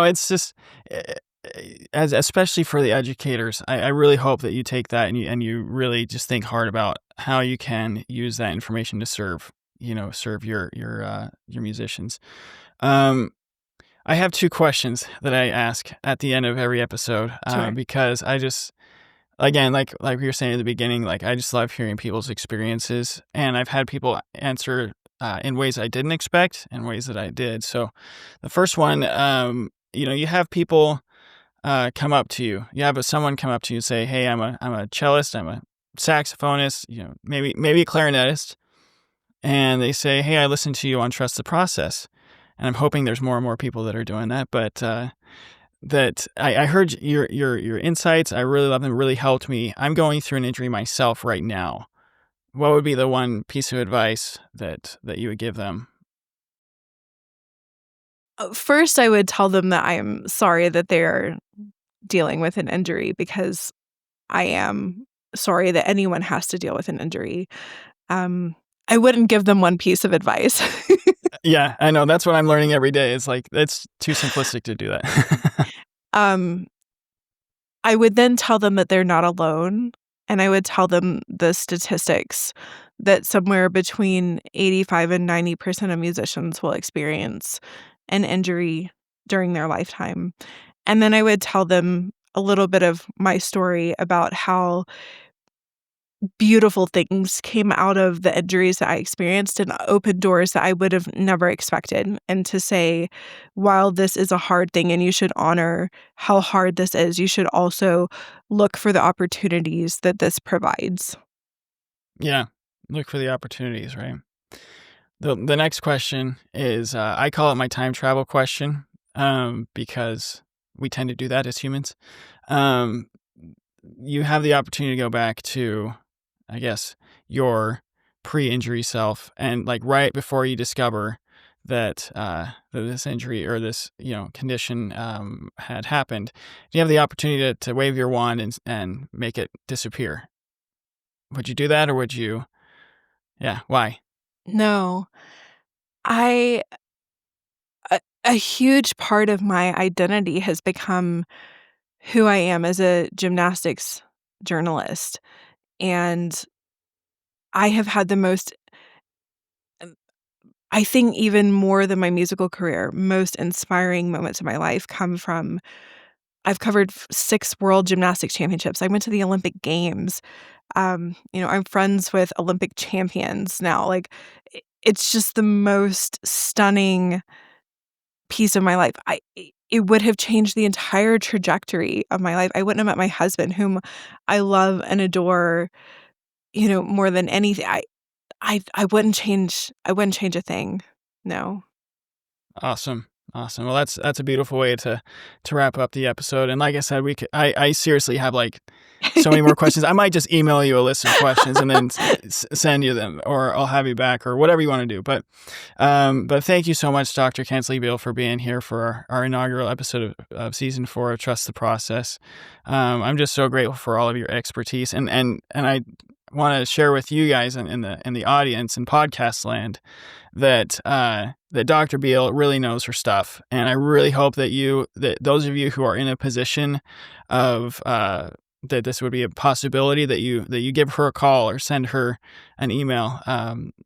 S2: it's just, especially for the educators, I really hope that you take that and you really just think hard about how you can use that information to serve your musicians. I have 2 questions that I ask at the end of every episode,
S1: Sure.
S2: because I just, again, like we were saying at the beginning, like I just love hearing people's experiences, and I've had people answer in ways I didn't expect and ways that I did. So the first one, you have people come up to you. You have someone come up to you and say, "Hey, I'm a cellist, I'm a saxophonist, maybe a clarinetist," and they say, "Hey, I listened to you on Trust the Process." And I'm hoping there's more and more people that are doing that. But that I heard your insights. I really love them. Really helped me. I'm going through an injury myself right now. What would be the one piece of advice that you would give them?
S1: First, I would tell them that I am sorry that they're dealing with an injury, because I am sorry that anyone has to deal with an injury. I wouldn't give them one piece of advice.
S2: Yeah, I know. That's what I'm learning every day. It's like, it's too simplistic to do that.
S1: Um, I would then tell them that they're not alone, and I would tell them the statistics that somewhere between 85 and 90% of musicians will experience an injury during their lifetime. And then I would tell them a little bit of my story about how beautiful things came out of the injuries that I experienced and opened doors that I would have never expected. And to say, while this is a hard thing and you should honor how hard this is, you should also look for the opportunities that this provides.
S2: Yeah, look for the opportunities, right? The next question is, I call it my time travel question, because we tend to do that as humans. Um, you have the opportunity to go back to, I guess, your pre-injury self, and like right before you discover that this injury or this condition had happened, you have the opportunity to wave your wand and make it disappear. Would you do that, or would you? Yeah, why?
S1: No, I a huge part of my identity has become who I am as a gymnastics journalist. And I have had the most, I think even more than my musical career, most inspiring moments of my life come from I've covered 6 world gymnastics championships. I went to the Olympic Games. I'm friends with Olympic champions now. Like, it's just the most stunning piece of my life. It would have changed the entire trajectory of my life. I wouldn't have met my husband, whom I love and adore, more than anything. I wouldn't change a thing. No.
S2: Awesome. Awesome. Well, that's a beautiful way to wrap up the episode. And like I said, I seriously have like so many more questions. I might just email you a list of questions and then send you them, or I'll have you back, or whatever you want to do. But thank you so much, Dr. Kensley Behel, for being here for our inaugural episode of season 4 of Trust the Process. I'm just so grateful for all of your expertise, and I want to share with you guys in the audience in podcast land that Dr. Behel really knows her stuff, and I really hope that those of you who are in a position of that this would be a possibility, that you give her a call or send her an email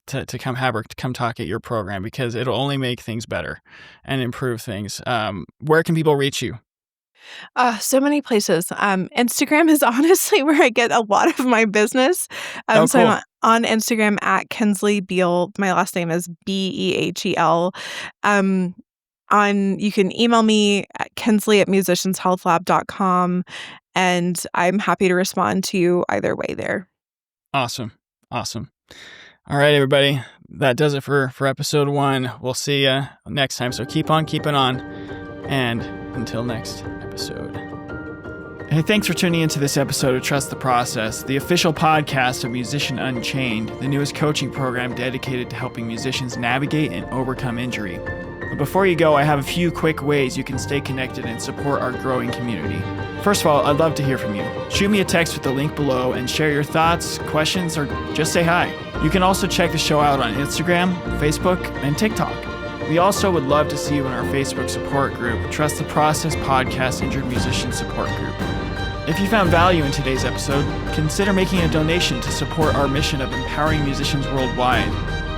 S2: to come talk at your program, because it'll only make things better and improve things. Where can people reach you?
S1: So many places. Instagram is honestly where I get a lot of my business.
S2: Oh,
S1: So
S2: cool.
S1: I'm on Instagram at Kensley Behel. My last name is Behel. Um, you can email me at kensley@musicianshealthlab.com, and I'm happy to respond to you either way there.
S2: Awesome. Awesome. All right, everybody. That does it for episode 1. We'll see you next time. So keep on keeping on. And until next episode. Hey, thanks for tuning into this episode of Trust the Process, the official podcast of Musician Unchained, the newest coaching program dedicated to helping musicians navigate and overcome injury. But before you go, I have a few quick ways you can stay connected and support our growing community. First of all, I'd love to hear from you. Shoot me a text with the link below and share your thoughts, questions, or just say hi. You can also check the show out on Instagram, Facebook, and TikTok. We also would love to see you in our Facebook support group, Trust the Process Podcast Injured Musician Support Group. If you found value in today's episode, consider making a donation to support our mission of empowering musicians worldwide.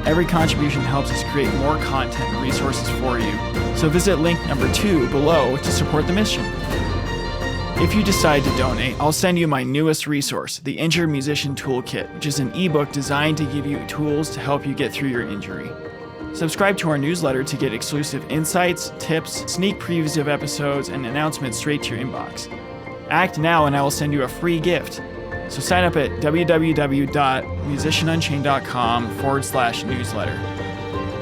S2: Every contribution helps us create more content and resources for you, so visit link number 2 below to support the mission. If you decide to donate, I'll send you my newest resource, the Injured Musician Toolkit, which is an ebook designed to give you tools to help you get through your injury. Subscribe to our newsletter to get exclusive insights, tips, sneak previews of episodes, and announcements straight to your inbox. Act now and I will send you a free gift. So sign up at www.musicianunchained.com/newsletter.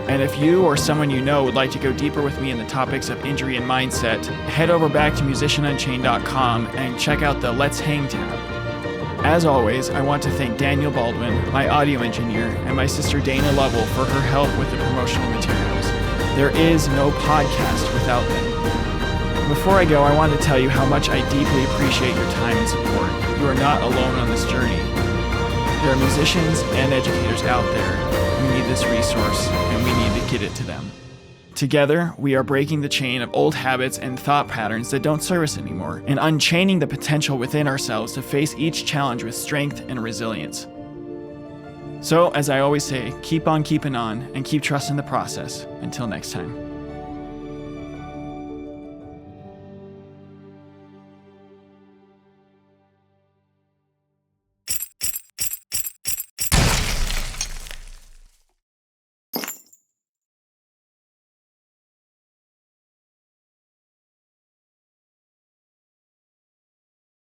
S2: And if you or someone you know would like to go deeper with me in the topics of injury and mindset, head over back to musicianunchained.com and check out the Let's Hang tab. As always, I want to thank Daniel Baldwin, my audio engineer, and my sister Dana Lovell for her help with the promotional materials. There is no podcast without them. Before I go, I want to tell you how much I deeply appreciate your time and support. You are not alone on this journey. There are musicians and educators out there who need this resource, and we need to get it to them. Together, we are breaking the chain of old habits and thought patterns that don't serve us anymore, and unchaining the potential within ourselves to face each challenge with strength and resilience. So, as I always say, keep on keeping on and keep trusting the process. Until next time.